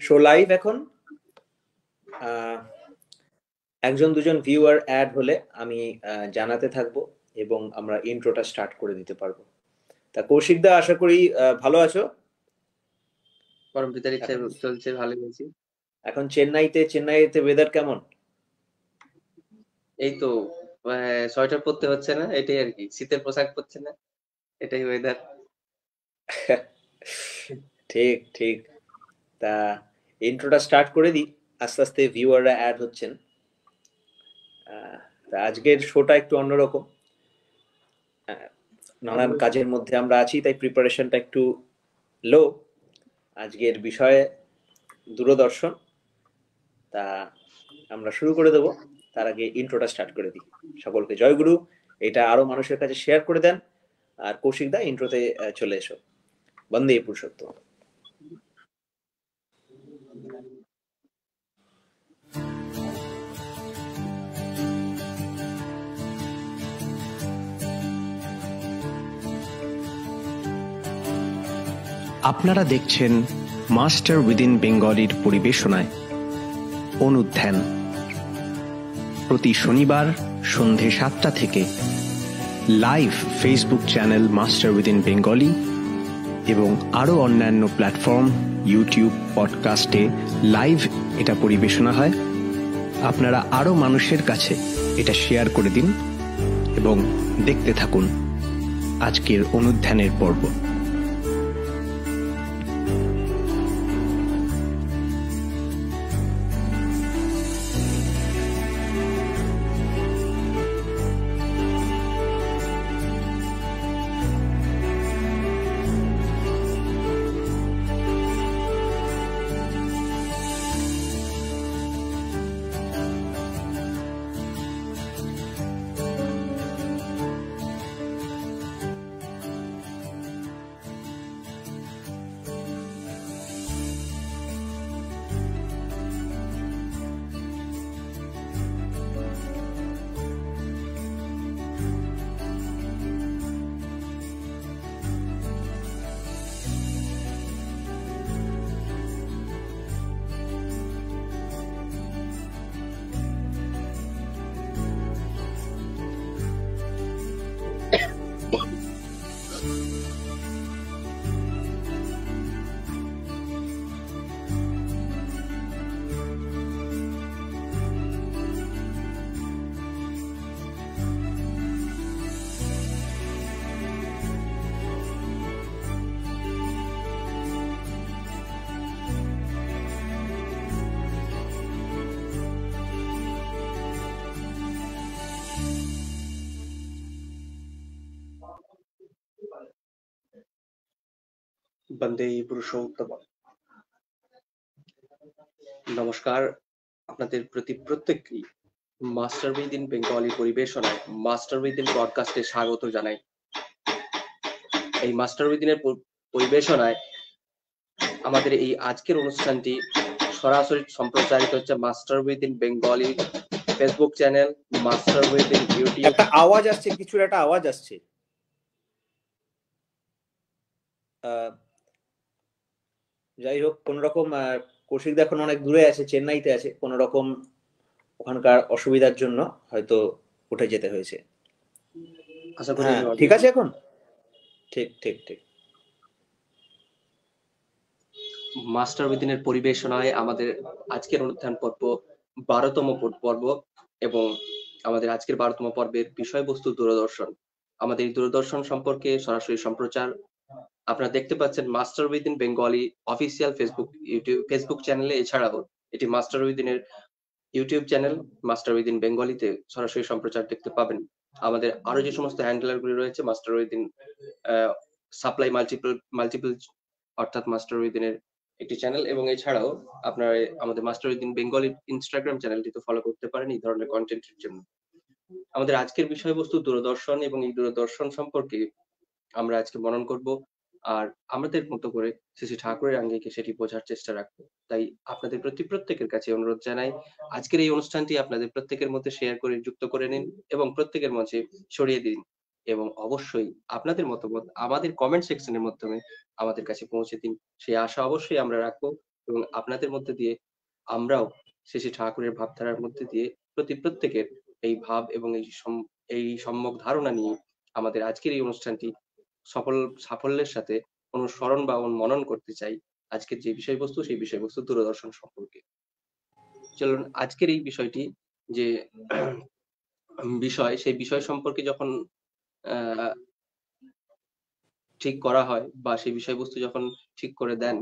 Show live এখন। একজন দুজন ভিউয়ার অ্যাড হলে আমি জানাতে থাকবো এবং আমরা ইন্ট্রোটা স্টার্ট করে দিতে পারবো। তা কৌশিক দা, আশা করি ভালো আছো। পরম পিতার ইচ্ছায় চলছে, ভালো বলছি। এখন চেন্নাইতে ওয়েদার কেমন? এই তো সোয়েটার পরতে হচ্ছে না, এটাই আর কি, শীতের পোশাক পরছে না, এটাই ওয়েদার। ঠিক ঠিক। তা ইন্ট্রোটা স্টার্ট করে দিই, আস্তে আস্তে ভিউয়াররা অ্যাড হচ্ছেন। তা আজকের শোটা একটু অন্যরকম। নানান কাজের মধ্যে আমরা আছি, তাই প্রিপারেশনটা একটু লো। আজকের বিষয়ে দূরদর্শন। তা আমরা শুরু করে দেব। তার আগে ইন্ট্রোটা স্টার্ট করে দিই। সকলকে জয়গুরু। এটা আরো মানুষের কাছে শেয়ার করে দেন। আর কৌশিক দা, ইন্ট্রোতে চলে এসো। বন্দে পুরুষোত্তম। আপনারা দেখছেন মাস্টার উইদিন বেঙ্গলির পরিবেশনায় অনুধ্যান, প্রতি শনিবার সন্ধে 7টা থেকে live Facebook channel Master Within Bengali এবং আরও অন্যান্য প্ল্যাটফর্ম, ইউটিউব, পডকাস্টে লাইভ এটা পরিবেশনা হয়। আপনারা আরও মানুষের কাছে এটা শেয়ার করে দিন এবং দেখতে থাকুন আজকের অনুধ্যানের পর্ব। বন্দে পুরুষোত্তম। নমস্কার, আপনাদের প্রতি প্রত্যেককেই মাস্টার উইদিন বেঙ্গলি পরিবেশনায় মাস্টার উইদিন ব্রডকাস্টে স্বাগত জানাই। এই মাস্টার উইদিনের পরিবেশনায় আমাদের এই আজকের অনুষ্ঠানটি সরাসরি সম্প্রচারিত হচ্ছে master Within Bengali Facebook channel, Master within YouTube. একটা আওয়াজ আসছে, কিছুর একটা আওয়াজ আসছে। যাই হোক, কোন রকম কৌশিক এখন অনেক দূরে আছে, চেন্নাইতে আছে, কোন রকম ওখানকার অসুবিধার জন্য হয়তো উঠে যেতে হয়েছে। আশা করি ঠিক আছে এখন। ঠিক ঠিক ঠিক। মাস্টার উইদিনের পরিবেশনায় আমাদের আজকের অনুষ্ঠান পর্ব 12তম পর্ব এবং আমাদের আজকের 12তম পর্বের বিষয়বস্তু দূরদর্শন। আমাদের এই দূরদর্শন সম্পর্কে সরাসরি সম্প্রচার আপনারা দেখতে পাচ্ছেন Master Within Bengali official Facebook চ্যানেলে। এছাড়াও এটি মাস্টার উইদিনের ইউটিউব চ্যানেল মাস্টার উইদিন বেঙ্গলিতে সরাসরি সম্প্রচার দেখতে পাবেন। আমাদের আরো যে সমস্ত হ্যান্ডেলারগুলি রয়েছে, মাস্টার উইদিন সাপ্লাই মাল্টিপল অর্থাৎ মাস্টার উইদিনের একটি চ্যানেল, এবং এছাড়াও আপনারা আমাদের মাস্টার উইদিন বেঙ্গলি ইনস্টাগ্রাম চ্যানেলটিতে ফলো করতে পারেন এই ধরনের কন্টেন্টের জন্য। আমাদের আজকের বিষয়বস্তু দূরদর্শন, এবং এই দূরদর্শন সম্পর্কে আমরা আজকে মনন করব আর আমাদের মতো করে শ্রী ঠাকুরের আঙ্গিকে সেটি বোঝার চেষ্টা রাখবো। তাই আপনাদের প্রত্যেকের কাছে অনুরোধ জানাই, আজকের এই অনুষ্ঠানটি আপনাদের প্রত্যেকের মধ্যে শেয়ার করে যুক্ত করে নিন এবং প্রত্যেকের মধ্যে ছড়িয়ে দিন, এবং অবশ্যই আপনাদের মতামত আমাদের কমেন্ট সেকশনের মাধ্যমে আমাদের কাছে পৌঁছে দিন। সেই আশা অবশ্যই আমরা রাখবো। এবং আপনাদের মধ্যে দিয়ে আমরাও শেষে ঠাকুরের ভাবধারার মধ্যে দিয়ে প্রত্যেকের এই ভাব এবং এই সম্যক ধারণা নিয়ে আমাদের আজকের এই অনুষ্ঠানটি সাফল্যের সাথে অনুসরণ বা মনন করতে চাই আজকের যে বিষয়বস্তু, সেই বিষয়বস্তু দূরদর্শন সম্পর্কে। চলুন আজকের এই বিষয়টি যে বিষয়, সেই বিষয় সম্পর্কে যখন আহ ঠিক করা হয় বা সেই বিষয়বস্তু যখন ঠিক করে দেন,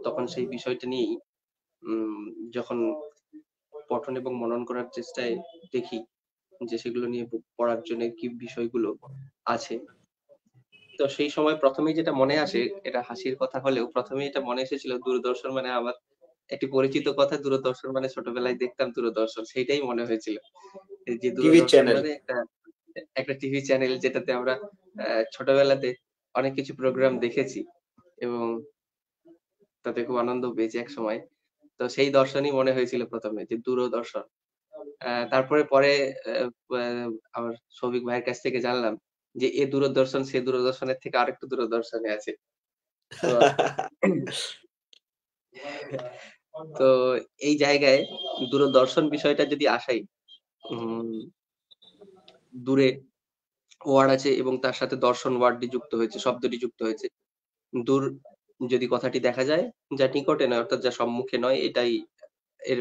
তখন সেই বিষয়টা নিয়েই যখন পঠন এবং মনন করার চেষ্টায় দেখি যে সেগুলো নিয়ে পড়ার জন্য কি বিষয়গুলো আছে, তো সেই সময় প্রথমেই যেটা মনে আসে, এটা হাসির কথা হলেও প্রথমেই এটা মনে এসেছিল দূরদর্শন মানে আমার একটি পরিচিত কথা, দূরদর্শন মানে ছোটবেলায় দেখতাম দূরদর্শন, সেইটাই মনে হয়েছিল যে টিভি দূরদর্শন চ্যানেল। মানে একটা টিভি চ্যানেল যেটাতে আমরা ছোটবেলাতে অনেক কিছু প্রোগ্রাম দেখেছি এবং তাতে খুব আনন্দ পেয়েছি এক সময়। তো সেই দর্শনই মনে হয়েছিল প্রথমে যে দূরদর্শন। তারপরে পরে আমার সৌভিক ভাইয়ের কাছ থেকে জানলাম যে এ দূরদর্শন সে দূরদর্শনের থেকে আরেকটু দূরদর্শনে আছে। তো তো এই জায়গায় দূরদর্শন বিষয়টা যদি আসাই, দূরে ওয়ার্ড আছে এবং তার সাথে দর্শন ওয়ার্ডটি যুক্ত হয়েছে, শব্দটি যুক্ত হয়েছে। দূর যদি কথাটি দেখা যায়, যা নিকটে নয় অর্থাৎ যা সম্মুখে নয়, এটাই এর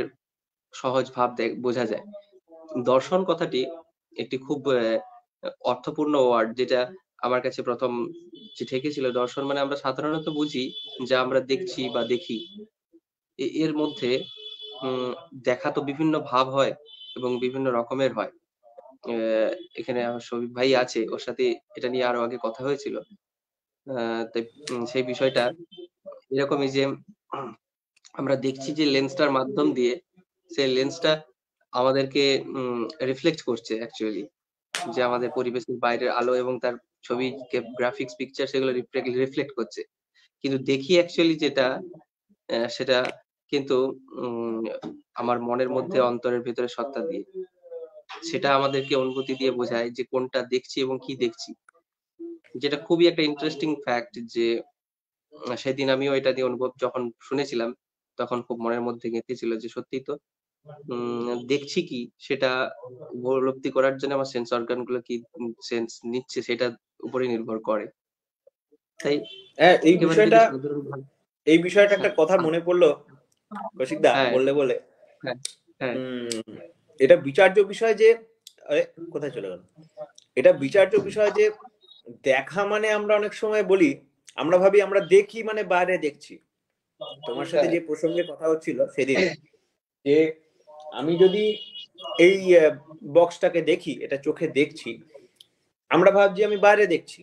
সহজ ভাব বোঝা যায়। দর্শন কথাটি একটি খুব অর্থপূর্ণ ওয়ার্ড, যেটা আমার কাছে প্রথম যে ঠেকেছিল। দর্শন মানে আমরা সাধারণত বুঝি যা আমরা দেখছি বা দেখি, এর মধ্যে দেখা তো বিভিন্ন ভাব হয় এবং বিভিন্ন রকমের হয়। এখানে আমার শফিক ভাই আছে, ওর সাথে এটা নিয়ে আরো আগে কথা হয়েছিল। তাই সেই বিষয়টা এরকমই যে আমরা দেখছি যে লেন্সটার মাধ্যম দিয়ে, সেই লেন্সটা আমাদেরকে রিফ্লেক্ট করছে অ্যাকচুয়ালি, যে আমাদের পরিবেশের বাইরের আলো এবং তার ছবি, গ্রাফিক্স, পিকচার সেগুলো রিফ্লেক্ট করছে। কিন্তু দেখি অ্যাকচুয়ালি যেটা, সেটা কিন্তু আমার মনের মধ্যে, অন্তরের ভেতরে সত্তা দিয়ে, সেটা আমাদেরকে অনুভূতি দিয়ে বোঝায় যে কোনটা দেখছি এবং কি দেখছি। যেটা খুবই একটা ইন্টারেস্টিং ফ্যাক্ট যে সেদিন আমিও এটা নিয়ে অনুভব যখন শুনেছিলাম, তখন খুব মনের মধ্যে গেঁথেছিল যে সত্যি তো দেখছি কি সেটা উপলব্ধি করার জন্য আমার সেন্স অর্গান গুলো কি সেন্স নিচ্ছে সেটার উপরে নির্ভর করে। তাই হ্যাঁ, একেবারে যদি সাধারণ ভাবে, এই বিষয়টা একটা কথা মনে পড়লো কৌশিক দা হ্যাঁ বললে বলে। হ্যাঁ হ্যাঁ এটা বিচার্য বিষয় যে, আরে কোথায় চলে গেল, এটা বিচার্য বিষয় যে দেখা মানে আমরা অনেক সময় বলি, আমরা ভাবি আমরা দেখি মানে বাইরে দেখছি। তোমার সাথে যে প্রসঙ্গে কথা হচ্ছিল সেদিন, যে আমি যদি এই বক্সটাকে দেখি, এটা চোখে দেখছি, আমরা ভাবছি আমি বাইরে দেখছি,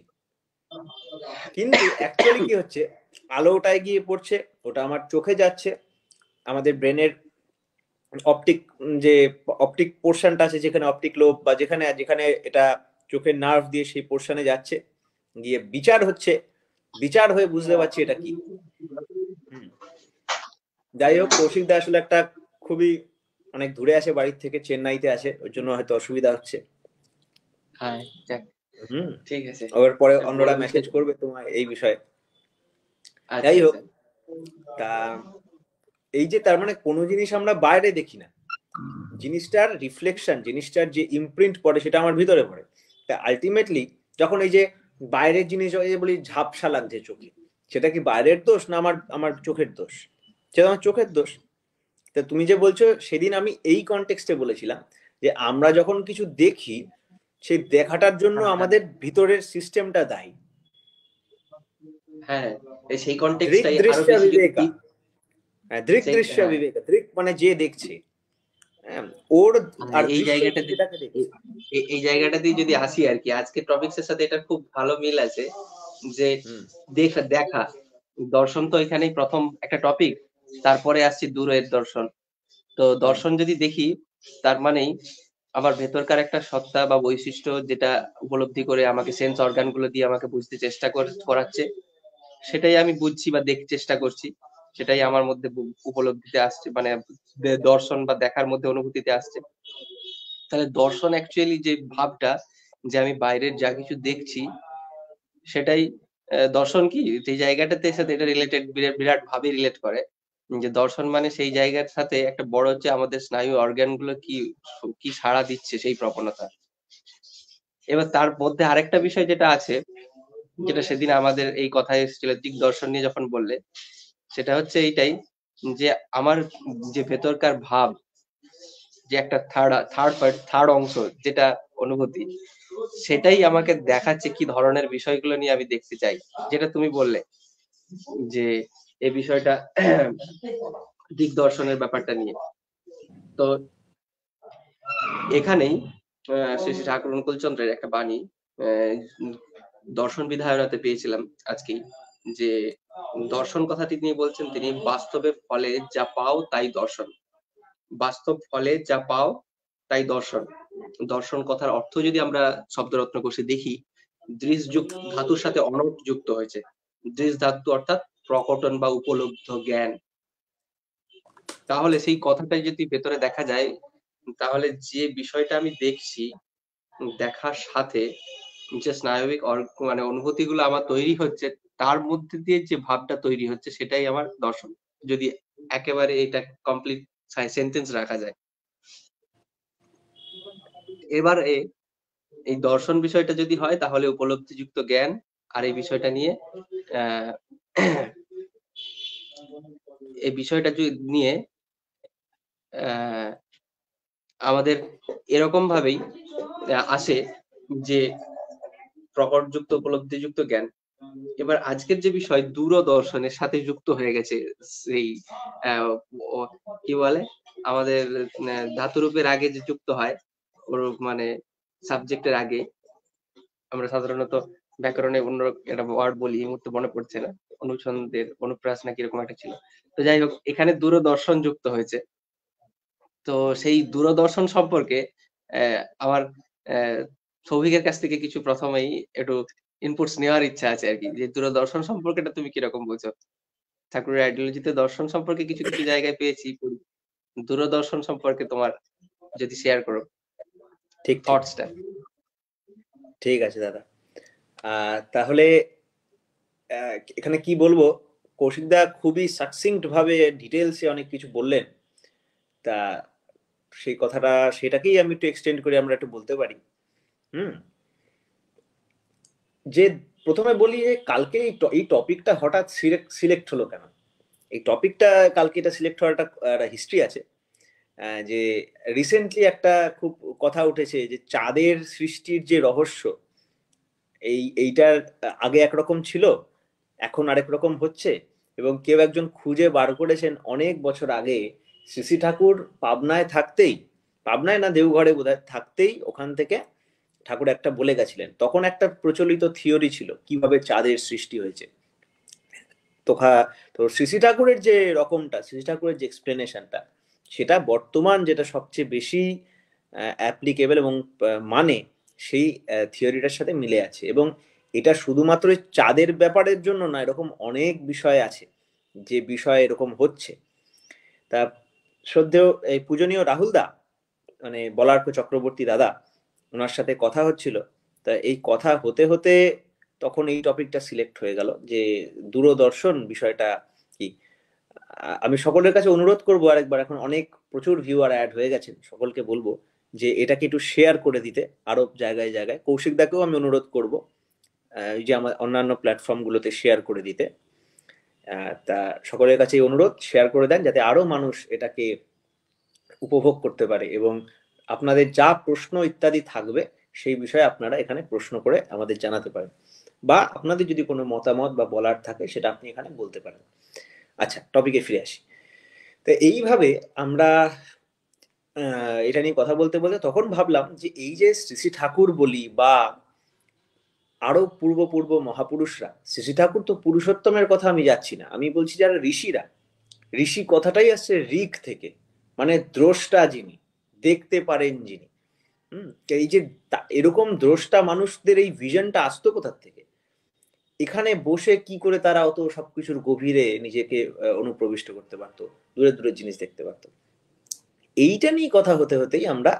কিন্তু অ্যাকচুয়ালি কি হচ্ছে, আলো ওটায় গিয়ে পড়ছে, ওটা আমার চোখে যাচ্ছে, আমাদের ব্রেনের অপটিক পোর্শনটা আছে, যেখানে অপটিক লোব বা যেখানে যেখানে এটা চোখের নার্ভ দিয়ে সেই পোর্শনে যাচ্ছে, গিয়ে বিচার হচ্ছে, বিচার হয়ে বুঝতে পারছি এটা কি। যাই হোক, কৌশিক দা আসলে একটা খুবই অনেক দূরে আছে বাড়ির থেকে, চেন্নাইতে আছে, ওই জন্য হয়তো অসুবিধা হচ্ছে। হ্যাঁ ঠিক আছে, আবার পরে অন্যরা মেসেজ করবে তোমায় এই বিষয়ে। যাই হোক, তা এই যে তার মানে কোনো জিনিস আমরা বাইরে দেখি না, জিনিসটার রিফ্লেকশন, জিনিসটার যে ইমপ্রিন্ট পড়ে সেটা আমার ভিতরে পড়ে। তা আলটিমেটলি যখন এই যে বাইরের জিনিস বলি ঝাপসা লাগছে চোখে, সেটা কি বাইরের দোষ না আমার আমার চোখের দোষ? সেটা আমার চোখের দোষ। তা তুমি যে বলছো, সেদিন আমি এই কনটেক্সটে বলেছিলাম যে আমরা যখন কিছু দেখি, সেই দেখাটার জন্য আমাদের ভিতরের সিস্টেমটা দায়ী। হ্যাঁ, সেই কনটেক্সটটাই আরো বেশি বিবেকা, দৃক দৃশ্য বিবেক, দৃক মানে যে দেখছে, ওর আর এই জায়গাটাতেই যদি আসি আর কি, আজকে টপিকসের সাথে এটা খুব ভালো মিল আছে যে দেখা দর্শন তো এখানেই প্রথম একটা টপিক, তারপরে আসছে দূরের দর্শন। তো দর্শন যদি দেখি, তার মানেই আমার ভেতরকার একটা সত্তা বা বৈশিষ্ট্য, যেটা উপলব্ধি করে আমাকে সেন্স অর্গান গুলো দিয়ে আমাকে বুঝতে চেষ্টা করাচ্ছে, সেটাই আমি বুঝছি বা দেখতে চেষ্টা করছি, সেটাই আমার মধ্যে উপলব্ধিতে আসছে, মানে দর্শন বা দেখার মধ্যে অনুভূতিতে আসছে। তাহলে দর্শন অ্যাকচুয়ালি যে ভাবটা, যে আমি বাইরের যা কিছু দেখছি, সেটাই দর্শন কি, যে জায়গাটাতে সাথে এটা রিলেটেড, বিরাট ভাবে রিলেট করে যে দর্শন মানে সেই জায়গার সাথে একটা বড় হচ্ছে আমাদের স্নায়ু অর্গান গুলো কি কি সাড়া দিচ্ছে সেই প্রবণতা। এবার তার মধ্যে আরেকটা বিষয় যেটা আছে, যেটা সেদিন আমাদের এই কথায় এসেছিল দিক দর্শন নিয়ে যখন বললে, সেটা হচ্ছে এইটাই যে আমার যে ভেতরকার ভাব, যে একটা থার্ড অংশ যেটা অনুভূতি, সেটাই আমাকে দেখাচ্ছে কি ধরনের বিষয়গুলো নিয়ে আমি দেখতে চাই। যেটা তুমি বললে যে এই বিষয়টা দিক দর্শনের ব্যাপারটা নিয়ে, তো এখানেই শ্রী শ্রী ঠাকুর অনুকূলচন্দ্রের একটা বাণী আহ, দর্শন বিধায়নাতে পেয়েছিলাম আজকেই, যে দর্শন কথাটি তিনি বলছেন, তিনি বাস্তবে ফলে যা পাও তাই দর্শন, বাস্তব ফলে যা পাও তাই দর্শন। দর্শন কথার অর্থ যদি আমরা শব্দরত্ন কোষে দেখি, দৃশ ধাতুর সাথে অনট যুক্ত হয়েছে। দৃশ ধাতু অর্থাৎ প্রকটন বা উপলব্ধ জ্ঞান। তাহলে সেই কথাটাই যদি ভেতরে দেখা যায়, তাহলে যে বিষয়টা আমি দেখছি, দেখার সাথে যে স্নায়বিক মানে অনুভূতিগুলো আমার তৈরি হচ্ছে, তার মধ্যে দিয়ে যে ভাবটা তৈরি হচ্ছে, সেটাই আমার দর্শন, যদি একেবারে এটা কমপ্লিট সেন্টেন্স রাখা যায়। এবার এই দর্শন বিষয়টা যদি হয়, তাহলে উপলব্ধিযুক্ত জ্ঞান, আর এই বিষয়টা নিয়ে আহ এই বিষয়টা নিয়ে আহ আমাদের এরকম ভাবেই আসে যে প্রকটযুক্ত উপলব্ধিযুক্ত জ্ঞান। এবার আজকের যে বিষয় দূরদর্শনের সাথে যুক্ত হয়ে গেছে, সেই কি বলে আমাদের ধাতুরূপের আগে যে যুক্ত হয়, ওর মানে সাবজেক্টের আগে, আমরা সাধারণত ব্যাকরণে অন্য একটা ওয়ার্ড বলি, এই মুহূর্তে মনে পড়ছে না, অনুসন্ধির অনুপ্রাস না কিরকম একটা ছিল। তো যাই হোক, এখানে দূরদর্শন যুক্ত হয়েছে। তো সেই দূরদর্শন সম্পর্কে আমার সৌভিকের কাছ থেকে কিছু প্রথমেই একটু ইনপুটস নেওয়ার ইচ্ছা আছে আর কি, যে দূরদর্শন সম্পর্কেটা তুমি কিরকম বোঝো? ঠাকুরের আইডিওলজিতে দর্শন সম্পর্কে কিছু কিছু জায়গায় পেয়েছি, দূরদর্শন সম্পর্কে তোমার যদি শেয়ার করো ঠিক থটসটা। ঠিক আছে দাদা। তাহলে এখানে কি বলবো, কৌশিকদা খুবই সাকসিংক্ট ভাবে ডিটেলসে অনেক কিছু বললেন। তা সেই কথাটা, সেটাকেই আমি একটু এক্সটেন্ড করে আমরা একটু বলতে পারি। যে প্রথমে বলি যে কালকে এই টপিকটা হঠাৎ সিলেক্ট হলো কেন? এই টপিকটা কালকে এটা সিলেক্ট হওয়ার একটা হিস্ট্রি আছে। যে রিসেন্টলি একটা খুব কথা উঠেছে যে চাঁদের সৃষ্টির যে রহস্য, এইটার আগে একরকম ছিল, এখন আরেক রকম হচ্ছে। এবং কেউ একজন খুঁজে বার করেছেন অনেক বছর আগে, শ্রী ঠাকুর পাবনায় থাকতেই, পাবনায় না দেওঘরে বোধহয় থাকতেই, ওখান থেকে ঠাকুর একটা বলে গেছিলেন। তখন একটা প্রচলিত থিওরি ছিল কিভাবে চাঁদের সৃষ্টি হয়েছে। তো শ্রী ঠাকুরের যে রকমটা, শ্রী ঠাকুরের যে এক্সপ্লেনেশনটা, সেটা বর্তমান যেটা সবচেয়ে বেশি অ্যাপ্লিকেবল এবং মানে সেই থিওরিটার সাথে মিলে আছে। এবং এটা শুধুমাত্র চাঁদের ব্যাপারের জন্য না, এরকম অনেক বিষয় আছে যে বিষয় এরকম হচ্ছে। তা শ্রদ্ধেয় এই পূজনীয় রাহুল দা, মানে বলার্ক চক্রবর্তী দাদা, ওনার সাথে কথা হচ্ছিল। তা এই কথা হতে হতে তখন এই টপিকটা সিলেক্ট হয়ে গেল যে দূরদর্শন বিষয়টা কি। আমি সকলের কাছে অনুরোধ করব আরেকবার, এখন অনেক প্রচুর ভিউয়ার অ্যাড হয়ে গেছেন, সকলকে বলবো যে এটাকে একটু শেয়ার করে দিতে আরো জায়গায় জায়গায়। কৌশিক দাকেও আমি অনুরোধ করব এই যে আমার অন্যান্য প্ল্যাটফর্ম গুলোতে শেয়ার করে দিতে। তা সকলের কাছে অনুরোধ, শেয়ার করে দেন যাতে আরো মানুষ এটাকে উপভোগ করতে পারে। এবং আপনাদের যা প্রশ্ন ইত্যাদি থাকবে সেই বিষয়ে আপনারা এখানে প্রশ্ন করে আমাদের জানাতে পারেন, বা আপনাদের যদি কোনো মতামত বা বলার থাকে সেটা আপনি এখানে বলতে পারেন। আচ্ছা, টপিকে ফিরে আসি। তো এইভাবে আমরা এটা নিয়ে কথা বলতে বলতে তখন ভাবলাম যে এই যে শ্রী ঠাকুর বলি বা আরো পূর্ব মহাপুরুষরা, শ্রী ঠাকুর তো পুরুষোত্তমের কথা আমি যাচ্ছি না, আমি বলছি যারা ঋষিরা, ঋষি কথাটাই আসছে ঋক থেকে, মানে দ্রষ্টা যিনি, দেখতে পারেন যিনি। এই যে এরকম দ্রষ্টা মানুষদের এই ভিশনটা আসতো কোথার থেকে? এখানে বসে কি করে তারা অত সবকিছুর গভীরে নিজেকে অনুপ্রবিষ্ট করতে পারতো, দূরে দূরের জিনিস দেখতে পারতো? এইটা নিয়ে কথা হতে হতেই আমরা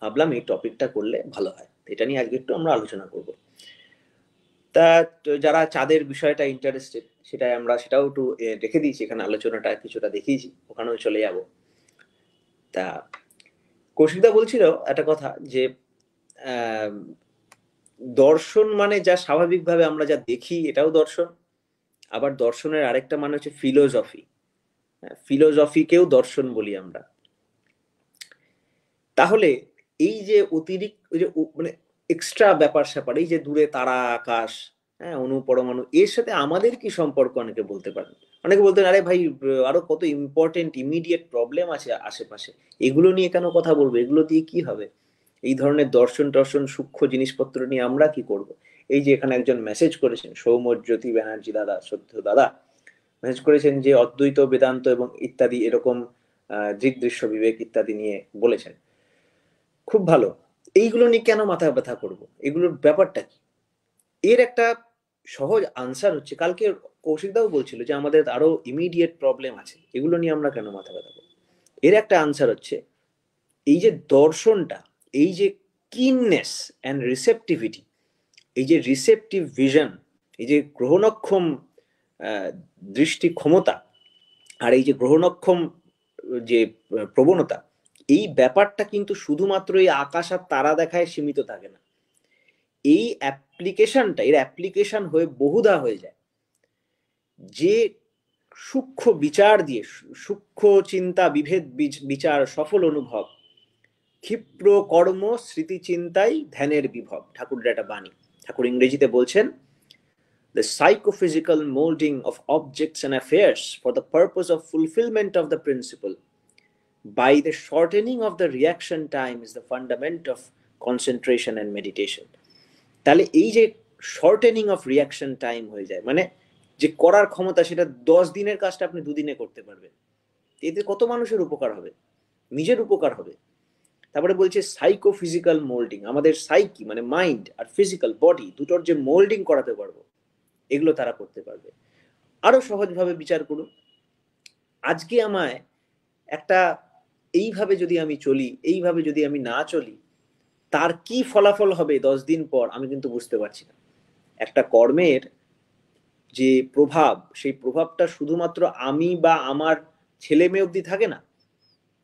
ভাবলাম এই টপিকটা করলে ভালো হয়, এটা নিয়ে আজকে একটু আমরা আলোচনা করব। তা যারা চাঁদের বিষয়টা ইন্টারেস্টেড সেটাও একটু রেখে দিয়েছি, এখানে আলোচনাটা কিছুটা দেখিয়েছি, ওখানেও চলে যাব। তা কৌশিকদা বলছিল একটা কথা যে দর্শন মানে যা স্বাভাবিকভাবে আমরা যা দেখি এটাও দর্শন, আবার দর্শনের আরেকটা মানে হচ্ছে ফিলোসফি, ফিলোসফিকেও দর্শন বলি আমরা। তাহলে এই যে অতিরিক্ত মানে এক্সট্রা ব্যাপার স্যাপার, এই যে দূরে তারা আকাশ, হ্যাঁ, অণু পরমাণু, এর সাথে আমাদের কি সম্পর্ক অনেকে বলতে পারেন। অনেকে বলতেন আরে ভাই আরো কত ইম্পর্টেন্ট ইমিডিয়েট প্রবলেম আছে আশেপাশে, এগুলো নিয়ে কেন কথা বলবো, এগুলো দিয়ে কি হবে, এই ধরনের দর্শন টর্শন সূক্ষ্ম জিনিসপত্র নিয়ে আমরা কি করব। এই যে এখানে একজন মেসেজ করেছেন, সৌম্যজ্যোতি ব্যানার্জি দাদা, সত্য দাদা মেসেজ করেছেন যে অদ্বৈত বেদান্ত এবং ইত্যাদি এরকম দৃগ্দৃশ্য বিবেক ইত্যাদি নিয়ে বলেছেন, খুব ভালো। এইগুলো নিয়ে কেন মাথা ব্যথা করব, এগুলোর ব্যাপারটা কি? এর একটা সহজ আনসার হচ্ছে, কালকে কৌশিকদাও বলছিল যে আমাদের আরো ইমিডিয়েট প্রবলেম আছে, এগুলো নিয়ে আমরা কেন মাথা ব্যথা করবো। এর একটা আনসার হচ্ছে এই যে দর্শনটা, এই যে কিননেস অ্যান্ড রিসেপটিভিটি, এই যে রিসেপটিভ ভিশন, এই যে গ্রহণক্ষম দৃষ্টি ক্ষমতা, আর এই যে গ্রহণক্ষম যে প্রবণতা, এই ব্যাপারটা কিন্তু শুধুমাত্র এই আকাশ আর তারা দেখায় সীমিত থাকে না। এই অ্যাপ্লিকেশনটা, এর অ্যাপ্লিকেশন হয়ে বহুধা হয়ে যায়। যে সূক্ষ্ম বিচার দিয়ে, সূক্ষ্ম চিন্তা বিভেদ বিচার সফল অনুভব, ক্ষিপ্র কর্ম স্মৃতি চিন্তাই ধ্যানের বিভব, ঠাকুরের একটা বাণী। ঠাকুর ইংরেজিতে বলছেন, the psychophysical molding of objects and affairs for the purpose of fulfillment of the principle by the shortening of the reaction time is the fundament of concentration and meditation. তাহলে এই যে শর্টেনিং অফ রিয়াকশন টাইম হয়ে যায়, মানে যে করার ক্ষমতা, সেটা 10 দিনের কাজটা আপনি 2 দিনে করতে পারবেন। এতে কত মানুষের উপকার হবে, নিজের উপকার হবে। তারপরে বলছে সাইকোফিজিক্যাল মোল্ডিং, আমাদের সাইকি মানে মাইন্ড আর ফিজিক্যাল বডি দুটোর যে মোল্ডিং করাতে পারবো, এগুলো তারা করতে পারবে। আরো সহজভাবে বিচার করুন, আজকে আমায় একটা এইভাবে যদি আমি চলি, এইভাবে যদি আমি না চলি, তার কি ফলাফল হবে 10 দিন পর আমি কিন্তু বুঝতে পারছি না। একটা কর্মের যে প্রভাব, সেই প্রভাবটা শুধুমাত্র আমি বা আমার ছেলে মেয়ে অবধি থাকে না।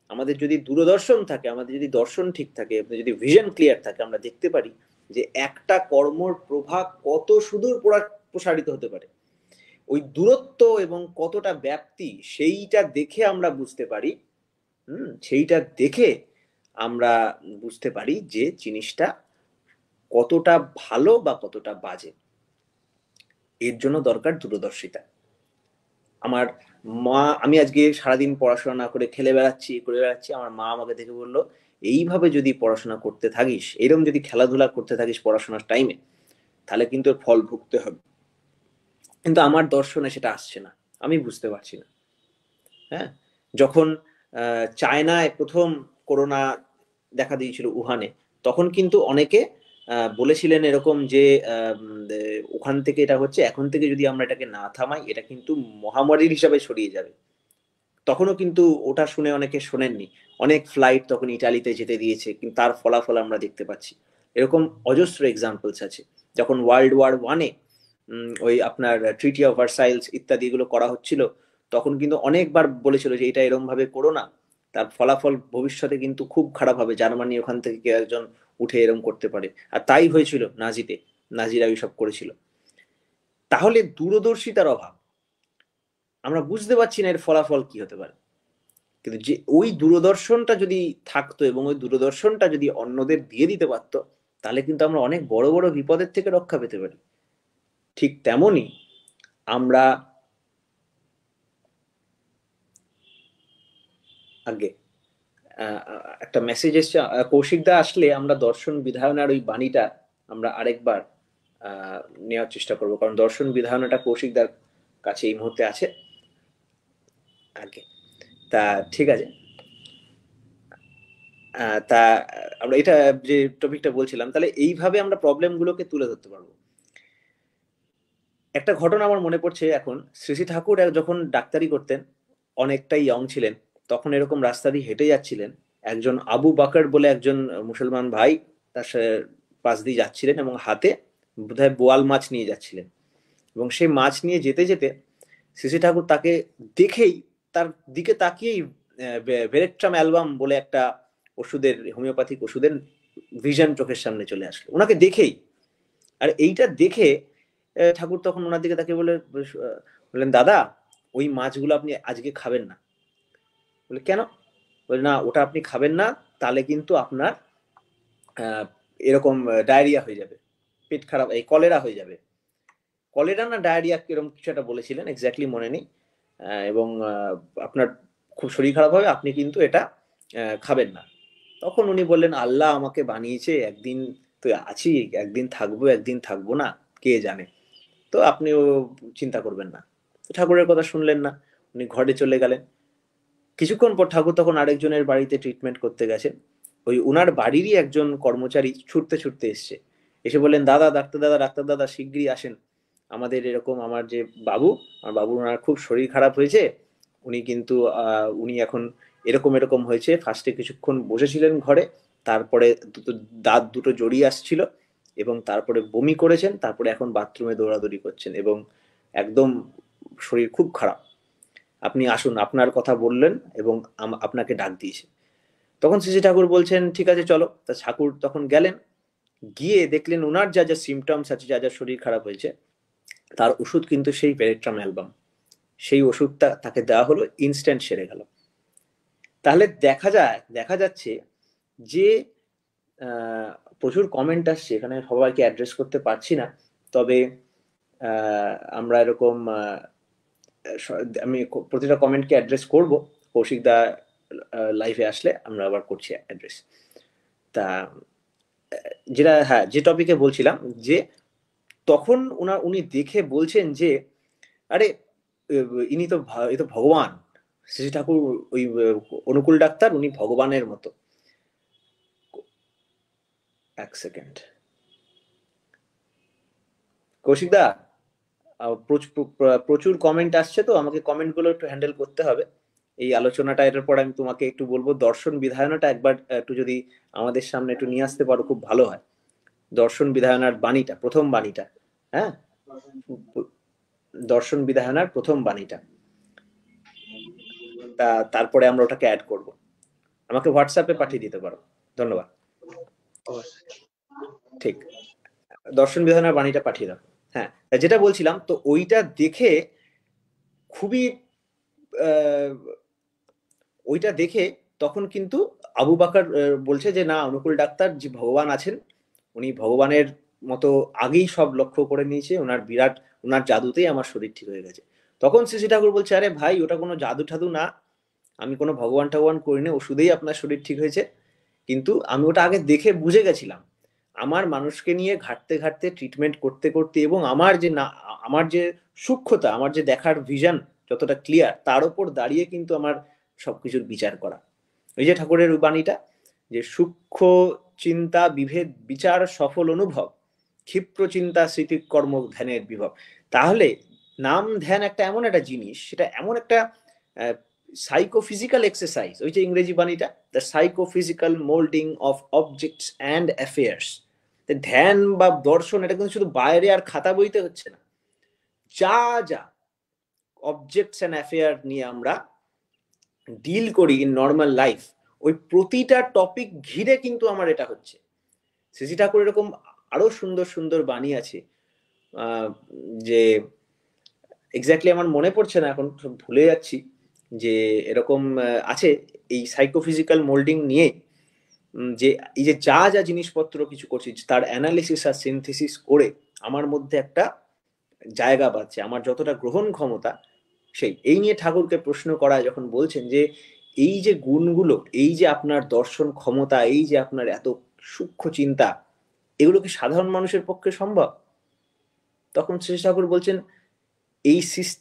আমাদের যদি দূরদর্শন থাকে, আমাদের যদি দর্শন ঠিক থাকে, যদি ভিশন ক্লিয়ার থাকে, আমরা দেখতে পারি যে একটা কর্মর প্রভাব কত সুদূর প্রসারিত হতে পারে। ওই দূরত্ব এবং কতটা ব্যাপ্তি, সেইটা দেখে আমরা বুঝতে পারি, সেইটা দেখে আমরা বুঝতে পারি যে জিনিসটা কতটা ভালো বা কতটা বাজে। এর জন্য দরকার দূরদর্শিতা। আমার মা, আমি আজকে সারাদিন পড়াশোনা না করে খেলে বেড়াচ্ছি, করে বেড়াচ্ছি, আমার মা আমাকে দেখে বললো, এইভাবে যদি পড়াশোনা করতে থাকিস, এরকম যদি খেলাধুলা করতে থাকিস পড়াশোনার টাইমে, তাহলে কিন্তু ফল ভুগতে হবে। কিন্তু আমার দর্শনে সেটা আসছে না, আমি বুঝতে পারছি না। হ্যাঁ, যখন চায়নায় প্রথম করোনা দেখা দিয়েছিল উহানে, তখন কিন্তু অনেকে বলেছিলেন এরকম যে ওখান থেকে এটা হচ্ছে, এখন থেকে যদি আমরা এটাকে না থামাই, এটা কিন্তু মহামারীর হিসাবে ছড়িয়ে যাবে। তখনও কিন্তু ওটা শুনে অনেকে শোনেননি, অনেক ফ্লাইট তখন ইটালিতে যেতে দিয়েছে, কিন্তু তার ফলাফল আমরা দেখতে পাচ্ছি। এরকম অজস্র এক্সাম্পলস আছে। যখন ওয়ার্ল্ড ওয়ার 1-এ ওই আপনার ট্রিটি অফ ভার্সাইলস ইত্যাদি এগুলো করা হচ্ছিল, তখন কিন্তু অনেকবার বলেছিল যে এটা এরকম ভাবে করো না, তার ফলাফল ভবিষ্যতে কিন্তু খুব খারাপ হবে, জার্মানি ওখান থেকে কেউ একজন উঠে এরকম করতে পারে। আর তাই হয়েছিল নাজিতে, নাজিরা ওইসব করেছিল। তাহলে দূরদর্শিতার অভাব, আমরা বুঝতে পারছি না এর ফলাফল কি হতে পারে। কিন্তু যে ওই দূরদর্শনটা যদি থাকতো এবং ওই দূরদর্শনটা যদি অন্যদের দিয়ে দিতে পারতো, তাহলে কিন্তু আমরা অনেক বড় বড় বিপদের থেকে রক্ষা পেতে পারি। ঠিক তেমনি আমরা আগে একটা মেসেজ এসছে, কৌশিকদা আসলে আমরা দর্শন বিধায়নার ওই বাণীটা আমরা আরেকবার নেওয়ার চেষ্টা করব, কারণ দর্শন বিধায়নাটা কৌশিকদার কাছে এই মুহূর্তে আছে আগে। তা ঠিক আছে, তা আমরা এটা যে টপিকটা বলছিলাম, তাহলে এইভাবে আমরা প্রবলেম গুলোকে তুলে ধরতে পারবো। একটা ঘটনা আমার মনে পড়ছে এখন, শ্রী শ্রী ঠাকুর যখন ডাক্তারি করতেন, অনেকটাই ইয়ং ছিলেন, তখন এরকম রাস্তা দিয়ে হেঁটে যাচ্ছিলেন, একজন আবু বাকর বলে একজন মুসলমান ভাই তার পাশ দিয়ে যাচ্ছিলেন এবং হাতে বোধহয় বোয়াল মাছ নিয়ে যাচ্ছিলেন, এবং সেই মাছ নিয়ে যেতে যেতে শ্রী ঠাকুর তাকে দেখেই, তার দিকে তাকিয়েই ভেরেট্রাম অ্যালবাম বলে একটা ওষুধের, হোমিওপ্যাথিক ওষুধের ভিশন চোখের সামনে চলে আসলো ওনাকে দেখেই। আর এইটা দেখে ঠাকুর তখন ওনার দিকে তাকিয়ে বললেন, দাদা ওই মাছগুলো আপনি আজকে খাবেন না। বলে কেন? বলে না, ওটা আপনি খাবেন না, তাহলে কিন্তু আপনার এরকম ডায়রিয়া হয়ে যাবে, পেট খারাপ, এই কলেরা হয়ে যাবে। কলেরা না ডায়রিয়া এরকম কিছু একটা বলেছিলেন, এক্স্যাক্টলি মনে নেই। এবং আপনার খুব শরীর খারাপ হবে, আপনি কিন্তু এটা খাবেন না। তখন উনি বললেন, আল্লাহ আমাকে বানিয়েছে, একদিন তো আছি, একদিন থাকবো একদিন থাকবো না, কে জানে, তো আপনিও চিন্তা করবেন না। ঠাকুরের কথা শুনলেন না, উনি ঘরে চলে গেলেন। কিছুক্ষণ পর ঠাকুর তখন আরেকজনের বাড়িতে ট্রিটমেন্ট করতে গেছেন। ওই উনার বাড়িরই একজন কর্মচারী ছুটতে ছুটতে এসছে, এসে বললেন, দাদা, ডাক্তার দাদা শিগগিরই আসেন, আমাদের এরকম, আমার যে বাবু, আমার বাবুর ওনার খুব শরীর খারাপ হয়েছে, উনি কিন্তু উনি এখন এরকম এরকম হয়েছে। ফার্স্টে কিছুক্ষণ বসেছিলেন ঘরে, তারপরে দাঁত দুটো জড়িয়ে আসছিল, এবং তারপরে বমি করেছেন, তারপরে এখন বাথরুমে দৌড়াদৌড়ি করছেন, এবং একদম শরীর খুব খারাপ, আপনি আসুন, আপনার কথা বললেন এবং আপনাকে ডাক দিয়েছে। তখন শ্রী ঠাকুর বলছেন, ঠিক আছে চলো। তা ঠাকুর তখন গেলেন, গিয়ে দেখলেন ওনার যা যা সিমটমস আছে, যা যা শরীর খারাপ হয়েছে, তার ওষুধ কিন্তু সেই ভেরেট্রাম অ্যালবাম। সেই ওষুধটা তাকে দেওয়া হলো, ইনস্ট্যান্ট সেরে গেল। তাহলে দেখা যাচ্ছে যে প্রচুর কমেন্ট আসছে, এখানে সবাইকে অ্যাড্রেস করতে পারছি না, তবে আমরা এরকম আমি প্রতিটা কমেন্টকে অ্যাড্রেস করব। কৌশিক দা লাইভে আসলে আমরা আবার করছি অ্যাড্রেস। তা যেটা, হ্যাঁ, যে টপিকে বলছিলাম, যে তখন উনি দেখে বলছেন যে, আরে ইনি তো এ তো ভগবান, শ্রী ঠাকুর, ওই অনুকূল ডাক্তার, উনি ভগবানের মতো। এক সেকেন্ড, কৌশিক দা, প্রচুর কমেন্ট আসছে, তো আমাকে কমেন্টগুলো একটু হ্যান্ডেল করতে হবে এই আলোচনাটা। এটার পর আমি তোমাকে একটু বলবো, দর্শন বিধায়নাটা একবার একটু যদি আমাদের সামনে একটু নিয়ে আসতে পারো খুব ভালো হয়। দর্শন বিধায়নার বাণীটা, প্রথম বাণীটা, হ্যাঁ, দর্শন বিধায়নার প্রথম বাণীটা, তারপরে আমরা ওটাকে অ্যাড করব। আমাকে হোয়াটসঅ্যাপে পাঠিয়ে দিতে পারো, ধন্যবাদ। ঠিক, দর্শন বিধায়নার বাণীটা পাঠিয়ে দাও। হ্যাঁ, যেটা বলছিলাম, তো ওইটা দেখে খুবই ওইটা দেখে তখন কিন্তু আবু বাকার বলছে যে, না, অনুকূল ডাক্তার যে ভগবান আছেন, উনি ভগবানের মতো আগেই সব লক্ষ্য করে নিয়েছে, ওনার জাদুতেই আমার শরীর ঠিক হয়ে গেছে। তখন শ্রী ঠাকুর বলছে, আরে ভাই, ওটা কোনো জাদু ঠাদু না, আমি কোনো ভগবান টগবান করিনি, ওষুধেই আপনার শরীর ঠিক হয়েছে। কিন্তু আমি ওটা আগে দেখে বুঝে গেছিলাম, আমার মানুষকে নিয়ে ঘাটতে ঘাটতে, ট্রিটমেন্ট করতে করতে, এবং আমার যে সূক্ষ্মতা, আমার যে দেখার ভিশন যতটা ক্লিয়ার, তার উপর দাঁড়িয়ে কিন্তু আমার সবকিছুর বিচার করা। এই যে ঠাকুরের বাণীটা, যে সূক্ষ্ম চিন্তা বিভেদ বিচার সফল অনুভব, ক্ষিপ্র চিন্তা স্মৃতি কর্ম ধ্যানের বিভব। তাহলে নাম ধ্যান একটা এমন একটা জিনিস, সেটা এমন একটা সাইকোফিজিক্যাল এক্সারসাইজ, ওই যে ইংরেজি বাণীটা, the psychophysical moulding of objects and affairs. ধ্যান বা দর্শন, এটা কিন্তু শুধু বাইরে আর খাতা বইতে হচ্ছে না, যা যা অবজেক্টস অ্যান্ড অ্যাফেয়ার নিয়ে আমরা ডিল করি ইন নর্মাল লাইফ, ওই প্রতিটা টপিক ঘিরে কিন্তু আমার এটা হচ্ছে। শ্রী ঠাকুর এরকম আরো সুন্দর সুন্দর বাণী আছে, যে এক্স্যাক্টলি আমার মনে পড়ছে না এখন, ভুলে যাচ্ছি, যে এরকম আছে এই সাইকোফিজিক্যাল মোল্ডিং নিয়ে, যে এই যে যা যা জিনিসপত্র কিছু করছি, তার অ্যানালিসিস আর সিনথেসিস করে আমার মধ্যে একটা জায়গা পাচ্ছে, আমার যতটা গ্রহণ ক্ষমতা, এই নিয়ে ঠাকুরকে প্রশ্ন করা, যখন বলছেন যে এই যে গুণগুলো, এই যে আপনার দর্শন ক্ষমতা, এই যে আপনার এত সূক্ষ্ম চিন্তা, এগুলো কি সাধারণ মানুষের পক্ষে সম্ভব? তখন শ্রী ঠাকুর বলছেন, এই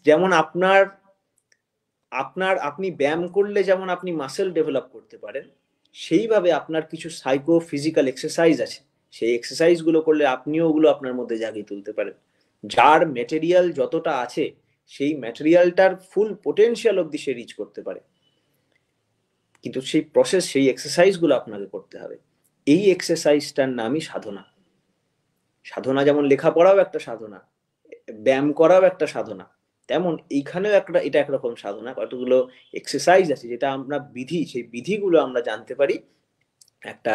যেমন আপনি ব্যায়াম করলে যেমন আপনি মাসেল ডেভেলপ করতে পারেন, সেইভাবে আপনার কিছু সাইকো ফিজিক্যাল এক্সারসাইজ আছে, সেই এক্সারসাইজ গুলো করলে আপনিও ওগুলো আপনার মধ্যে জাগিয়ে তুলতে পারেন। যার ম্যাটেরিয়াল যতটা আছে, সেই ম্যাটেরিয়ালটার ফুল পোটেনশিয়াল অব্দি সে রিচ করতে পারে, কিন্তু সেই প্রসেস, সেই এক্সারসাইজ গুলো আপনাকে করতে হবে। এই এক্সারসাইজটার নামই সাধনা। সাধনা যেমন লেখাপড়াও একটা সাধনা, ব্যায়াম করাও একটা সাধনা, তেমন এইখানেও এটা একরকম সাধনা। কতগুলো এক্সারসাইজ আছে যেটা আমরা বিধি, সেই বিধিগুলো আমরা জানতে পারি একটা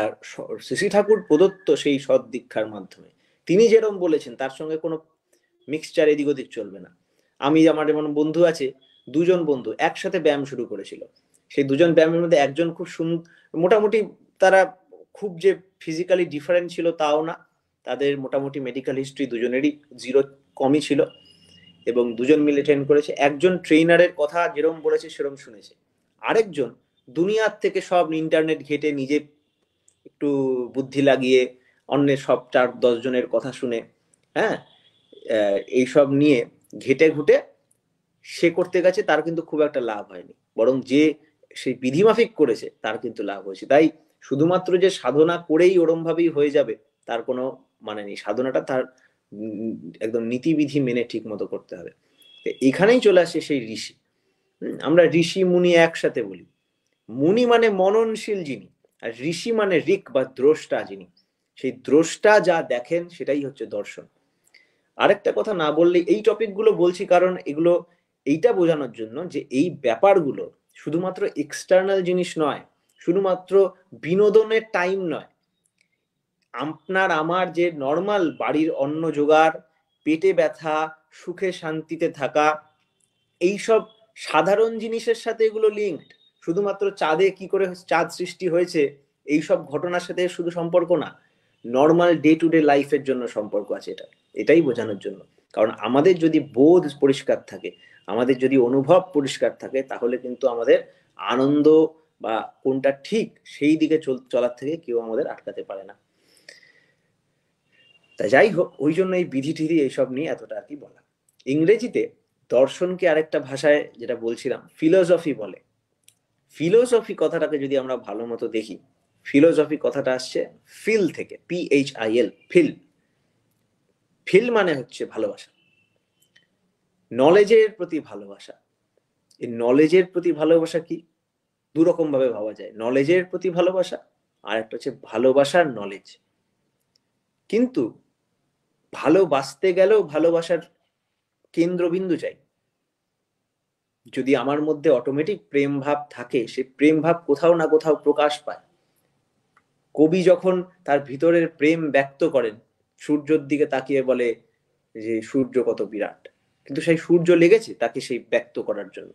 শ্রী ঠাকুর প্রদত্ত সেই সৎ দীক্ষার মাধ্যমে। তিনি যেরকম বলেছেন তার সঙ্গে কোনো মিক্সচার এদিক ওদিক চলবে না। আমার যেমন বন্ধু আছে, দুজন বন্ধু একসাথে ব্যায়াম শুরু করেছিল। সেই দুজন ব্যায়ামের মধ্যে একজন খুব মোটামুটি, তারা খুব যে ফিজিক্যালি ডিফারেন্ট ছিল তাও না, তাদের মোটামুটি মেডিকেল হিস্ট্রি দুজনেরই 0 কমই ছিল, এবং দুজন মিলে ট্রেন করেছে। একজন ট্রেনারের কথা যেরকম বলেছে সেরকম শুনেছে, আরেকজন দুনিয়ার থেকে সব ইন্টারনেট ঘেটে নিজে একটু বুদ্ধি লাগিয়ে অন্যের সব 4-10 জনের কথা শুনে, হ্যাঁ, এইসব নিয়ে ঘেটে ঘুটে সে করতে গেছে, তার কিন্তু খুব একটা লাভ হয়নি, বরং যে সেই বিধিমাফিক করেছে তার কিন্তু লাভ হয়েছে। তাই শুধুমাত্র যে সাধনা করেই ওরম ভাবেই হয়ে যাবে তার কোনো মানে নেই, সাধনাটা তার একদম নীতিবিধি মেনে ঠিক মতো করতে হবে। এখানেই চলে আসে সেই ঋষি। আমরা ঋষি মুনি একসাথে বলি। মুনি মানে মননশীল যিনি, আর ঋষি মানে ঋক বা দ্রষ্টা যিনি। সেই দ্রষ্টা যা দেখেন সেটাই হচ্ছে দর্শন। আরেকটা কথা না বললে, এই টপিকগুলো বলছি কারণ এগুলো এইটা বোঝানোর জন্য যে এই ব্যাপারগুলো শুধুমাত্র এক্সটার্নাল জিনিস নয়, শুধুমাত্র বিনোদনের টাইম নয়। আপনার আমার যে নর্মাল বাড়ির অন্ন জোগাড়, পেটে ব্যথা, সুখে শান্তিতে থাকা, এইসব সাধারণ জিনিসের সাথে এগুলো লিঙ্কড। শুধুমাত্র চাঁদে কি করে চাঁদ সৃষ্টি হয়েছে এইসব ঘটনার সাথে শুধু সম্পর্ক না, নর্মাল ডে টু ডে লাইফের জন্য সম্পর্ক আছে। এটাই বোঝানোর জন্য। কারণ আমাদের যদি বোধ পরিষ্কার থাকে, আমাদের যদি অনুভব পরিষ্কার থাকে, তাহলে কিন্তু আমাদের আনন্দ বা কোনটা ঠিক সেই দিকে চলার থেকে কেউ আমাদের আটকাতে পারে না। তা যাই হোক, ওই জন্য এই বিধি টিধি এইসব নিয়ে এতটা আর কি বলা। ইংরেজিতে দর্শনকে আরেকটা ভাষায় যেটা বলছিলাম ফিলোসফি বলে। ফিলোসফি কথাটাকে যদি আমরা ভালো মতো দেখি, ফিলোসফি কথাটা আসছে ফিল থেকে, PHIL, ফিল। ফিল মানে হচ্ছে ভালোবাসা, নলেজের প্রতি ভালোবাসা। এই নলেজের প্রতি ভালোবাসা কি দুরকম ভাবে ভাবা যায়, নলেজের প্রতি ভালোবাসা আর একটা হচ্ছে ভালোবাসার নলেজ। কিন্তু ভালোবাসতে গেলেও ভালোবাসার কেন্দ্রবিন্দু চাই। যদি আমার মধ্যে অটোমেটিক প্রেম ভাব থাকে, সে প্রেম ভাব কোথাও না কোথাও প্রকাশ পায়। কবি যখন তার ভিতরের প্রেম ব্যক্ত করেন, সূর্যের দিকে তাকিয়ে বলে যে সূর্য কত বিরাট, কিন্তু সেই সূর্য লেগেছে তাকে সেই ব্যক্ত করার জন্য।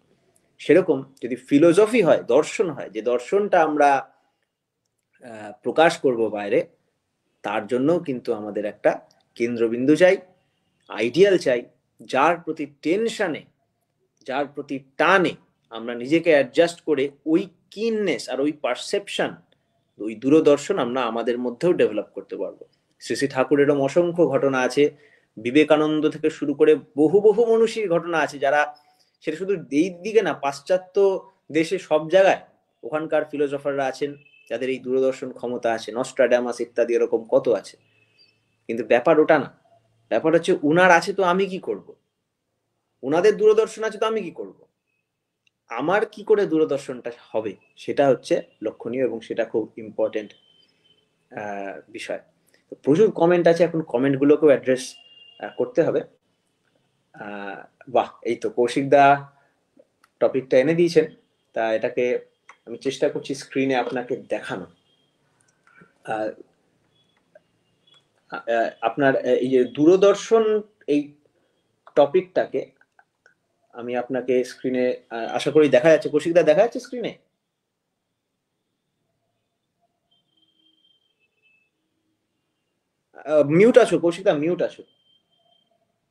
সেরকম যদি ফিলোসফি হয়, দর্শন হয়, যে দর্শনটা আমরা প্রকাশ করব বাইরে, তার জন্য কিন্তু আমাদের একটা কেন্দ্রবিন্দু চাই, আইডিয়াল চাই, যার প্রতি টেনশনে, যার প্রতি টানে আমরা নিজেকে অ্যাডজাস্ট করে ওই কিননেস আর ওই পারসেপশন, ওই দূরদর্শন আমরা আমাদের মধ্যেও ডেভেলপ করতে পারবো। শ্রী শ্রী ঠাকুরেরও অসংখ্য ঘটনা আছে, বিবেকানন্দ থেকে শুরু করে বহু বহু মনীষীর ঘটনা আছে, যারা সেটা শুধু এই দিকে না, পাশ্চাত্য দেশে সব জায়গায় ওখানকার ফিলোসফাররা আছেন যাদের এই দূরদর্শন ক্ষমতা আছে, নস্ট্রাডামাস ইত্যাদি এরকম কত আছে। কিন্তু ব্যাপার ওটা না, ব্যাপার হচ্ছে উনার আছে তো আমি কি করব, উনাদের দূরদর্শন আছে তো আমি কি করব, আমার কি করে দূরদর্শনটা হবে সেটা হচ্ছে লক্ষণীয়, এবং সেটা খুব ইম্পর্টেন্ট বিষয়। প্রচুর কমেন্ট আছে, এখন কমেন্ট গুলোকেও অ্যাড্রেস করতে হবে। বাহ, এই তো কৌশিক দা টপিকটা এনে দিয়েছেন, তা এটাকে আমি চেষ্টা করছি স্ক্রিনে আপনাকে দেখানো। আপনার এই যে দূরদর্শন এই টপিকটাকে আমি আপনাকে স্ক্রিনে আশা করি দেখা যাচ্ছে। কৌশিক দা দেখা যাচ্ছে স্ক্রিনে? মিউট আছো কৌশিক দা, মিউট আছো।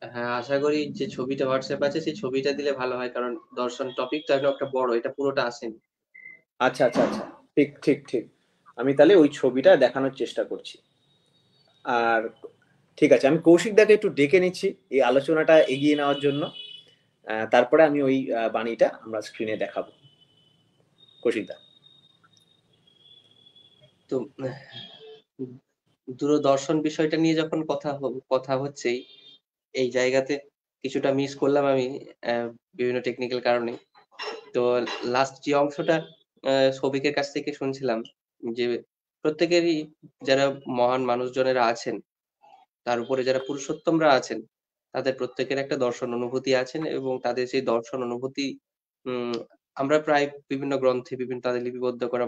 হ্যাঁ, আশা করি যে ছবিটা হোয়াটসঅ্যাপ আছে সেই ছবিটা দিলে ভালো হয়, কারণ দর্শন টপিকটা একটা বড়, এটা পুরোটা আসেনি। আচ্ছা আচ্ছা আচ্ছা, ঠিক ঠিক ঠিক, আমি তাহলে ওই ছবিটা দেখানোর চেষ্টা করছি। আর ঠিক আছে, আমি কৌশিক দাকে একটু ডেকে নিচ্ছি এই আলোচনাটা এগিয়ে নেওয়ার জন্য, তারপরে আমি ওই বাণীটা আমরা স্ক্রিনে দেখাবো। কৌশিক দা। তো দূরদর্শন বিষয়টা নিয়ে যখন কথা হচ্ছেই, এই জায়গাতে কিছুটা মিস করলাম আমি বিভিন্ন টেকনিক্যাল কারণে। তো লাস্ট যে অংশটা সবিকের কাছ থেকে শুনছিলাম, যে প্রত্যেকেরই যারা মহান মানুষজনেরা আছেন তার উপরে যারা পুরুষোত্তমরা আছেন তাদের প্রত্যেকের একটা দর্শন অনুভূতি আছেন এবং তাদের সেই দর্শন অনুভূতি উম আমরা প্রায় বিভিন্ন গ্রন্থে বিভিন্ন তাদের লিপিবদ্ধ করা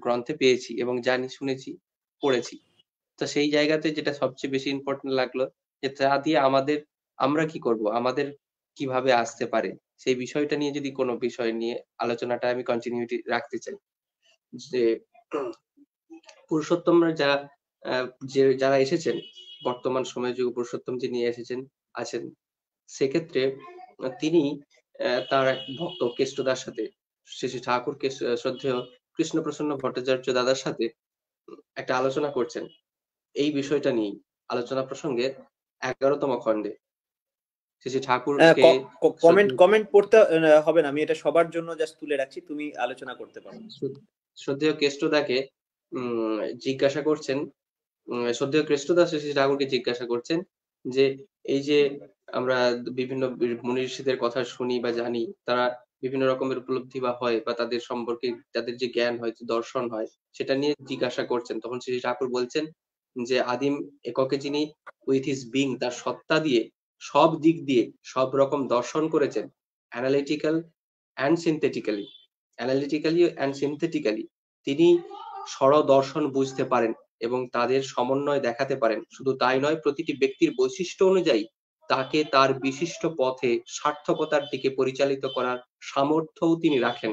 গ্রন্থে পেয়েছি এবং জানি, শুনেছি, পড়েছি। তো সেই জায়গাতে যেটা সবচেয়ে বেশি ইম্পর্টেন্ট লাগলো যে তা দিয়ে আমরা কি করব? আমাদের কিভাবে আসতে পারে? সেই বিষয়টা নিয়ে যদি কোনো বিষয় নিয়ে আলোচনাটা আমি কন্টিনিউটি রাখতে চাই। যে পুরুষোত্তমরা যারা এসেছেন, বর্তমান সময়ে যুগে পুরুষোত্তম যিনি এসেছেন আছেন, সেক্ষেত্রে তিনি তার এক ভক্ত কেষ্টদার সাথে শ্রী শ্রী ঠাকুর শ্রদ্ধেয় কৃষ্ণপ্রসন্ন ভট্টাচার্য দাদার সাথে একটা আলোচনা করছেন এই বিষয়টা নিয়েই। আলোচনা প্রসঙ্গের ১১তম খণ্ডে শ্রী শ্রী ঠাকুরকে কমেন্ট কমেন্ট পড়তে হবে না, আমি এটা সবার জন্য জাস্ট তুলে রাখছি, তুমি আলোচনা করতে পারো। শ্রদ্ধেয় কেষ্টদাকে জিজ্ঞাসা করছেন, শ্রদ্ধেয় কেষ্টদা শ্রী শ্রী ঠাকুরকে জিজ্ঞাসা করছেন যে এই যে আমরা বিভিন্ন মুনি ঋষিদের কথা শুনি বা জানি, তারা বিভিন্ন রকমের উপলব্ধি বা হয় বা তাদের সম্পর্কে তাদের যে জ্ঞান হয়, যে দর্শন হয়, সেটা নিয়ে জিজ্ঞাসা করছেন। তখন শ্রী শ্রী ঠাকুর বলছেন যে আদিম এককে যিনি উইথ হিজ বিং, তার সত্তা দিয়ে সব দিক দিয়ে সব রকম দর্শন করেছেন, অ্যানালিটিক্যাল অ্যান্ড সিনথেটিক্যালি তিনি দর্শন বুঝতে পারেন এবং তাদের সমন্বয় দেখাতে পারেন। শুধু তাই নয়, প্রতিটি ব্যক্তির বৈশিষ্ট্য অনুযায়ী তাকে তার বিশিষ্ট পথে সার্থকতার দিকে পরিচালিত করার সামর্থ্যও তিনি রাখেন।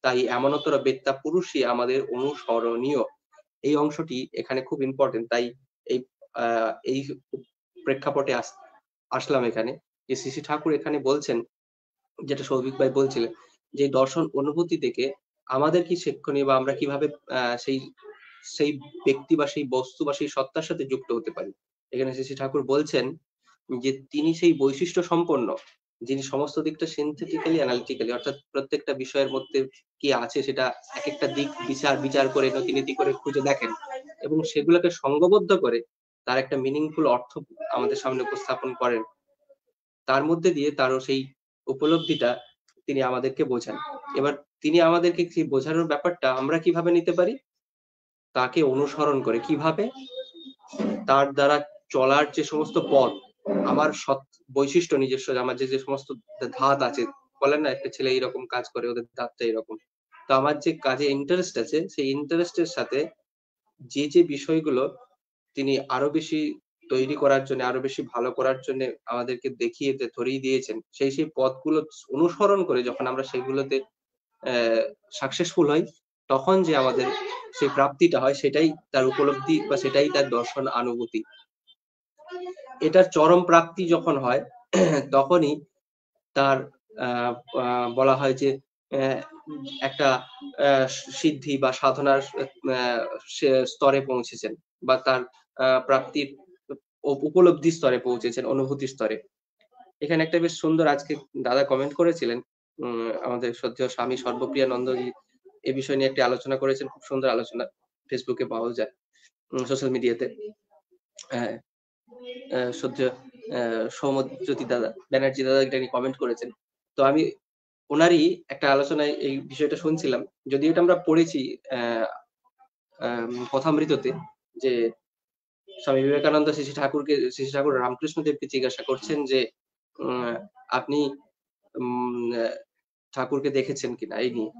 তাই এমনতর বেত্তা পুরুষই আমাদের অনুসরণীয়। এই অংশটি এখানে খুব ইম্পর্টেন্ট। তাই এই প্রেক্ষাপটে আসলাম এখানে যে শ্রী শ্রী ঠাকুর এখানে বলছেন, যেটা সৌভিক ভাই বলছিলেন, যে দর্শন অনুভূতি থেকে আমাদের কি শিক্ষণীয় বা আমরা কিভাবে সেই সেই ব্যক্তি বা সেই বস্তু বা সেই সত্তার সাথে যুক্ত হতে পারি। এখানে শ্রী শ্রী ঠাকুর বলছেন যে তিনি সেই বৈশিষ্ট্য সম্পন্ন যিনি সমস্ত দিকটা সিনথেটিক্যালি অ্যানালিটিক্যালি, অর্থাৎ প্রত্যেকটা বিষয়ের মধ্যে কি আছে সেটা এক একটা দিক বিচার করে নতিনীতি করে খুঁজে দেখেন এবং সেগুলোকে সংঘবদ্ধ করে তার একটা মিনিংফুল অর্থ আমাদের সামনে উপস্থাপন করেন। তার মধ্যে দিয়ে তারও সেই উপলব্ধিটা তিনি আমাদেরকে বোঝান। এবার তিনি আমাদেরকে সেই বোঝানোর ব্যাপারটা আমরা কিভাবে নিতে পারি? তাকে অনুসরণ করে। কিভাবে? তার দ্বারা চলার যে সমস্ত পথ, আমার বৈশিষ্ট্য নিজস্ব, আমার যে সমস্ত ধাত আছে, বলেন না একটা ছেলে এইরকম কাজ করে, ওদের ধাতটা এরকম। তো আমার যে কাজে ইন্টারেস্ট আছে, সেই ইন্টারেস্টের সাথে যে বিষয়গুলো তিনি আরো বেশি তৈরি করার জন্য, আরো বেশি ভালো করার জন্য আমাদেরকে ধরিয়ে দিয়েছেন, সেই পথগুলো অনুসরণ করে যখন আমরা সেগুলোতে সাকসেসফুল হই, তখন যে আমাদের সেই প্রাপ্তিটা হয় সেটাই তার উপলব্ধি বা সেটাই তার দর্শন অনুভূতি। এটার চরম প্রাপ্তি যখন হয় তখনই তার বলা হয় যে একটা সিদ্ধি বা সাধনার স্তরে পৌঁছেছেন বা তার প্রাপ্তির উপলব্ধি স্তরে পৌঁছেছেন, অনুভূতি স্তরে। এখানে একটা বেশ সুন্দর আজকে দাদা কমেন্ট করেছিলেন, আমাদের শ্রদ্ধেয় স্বামী সর্বপ্রিয়ানন্দজি এ বিষয় নিয়ে একটি আলোচনা করেছেন, খুব সুন্দর আলোচনা, ফেসবুকে পাওয়া যায়, সোশ্যাল মিডিয়াতে। শ্রদ্ধেয় সৌম্যজ্যোতি দাদা ব্যানার্জি দাদা এটা নিয়ে কমেন্ট করেছেন। তো আমি ওনারই একটা আলোচনায় এই বিষয়টা শুনছিলাম, যদিও এটা আমরা পড়েছি কথামৃততে, যে স্বামী বিবেকানন্দ শ্রী শ্রী ঠাকুর রামকৃষ্ণ দেবকে জিজ্ঞাসা করছেন যে আপনি ঠাকুরকে দেখেছেন কিনা এই নিয়ে।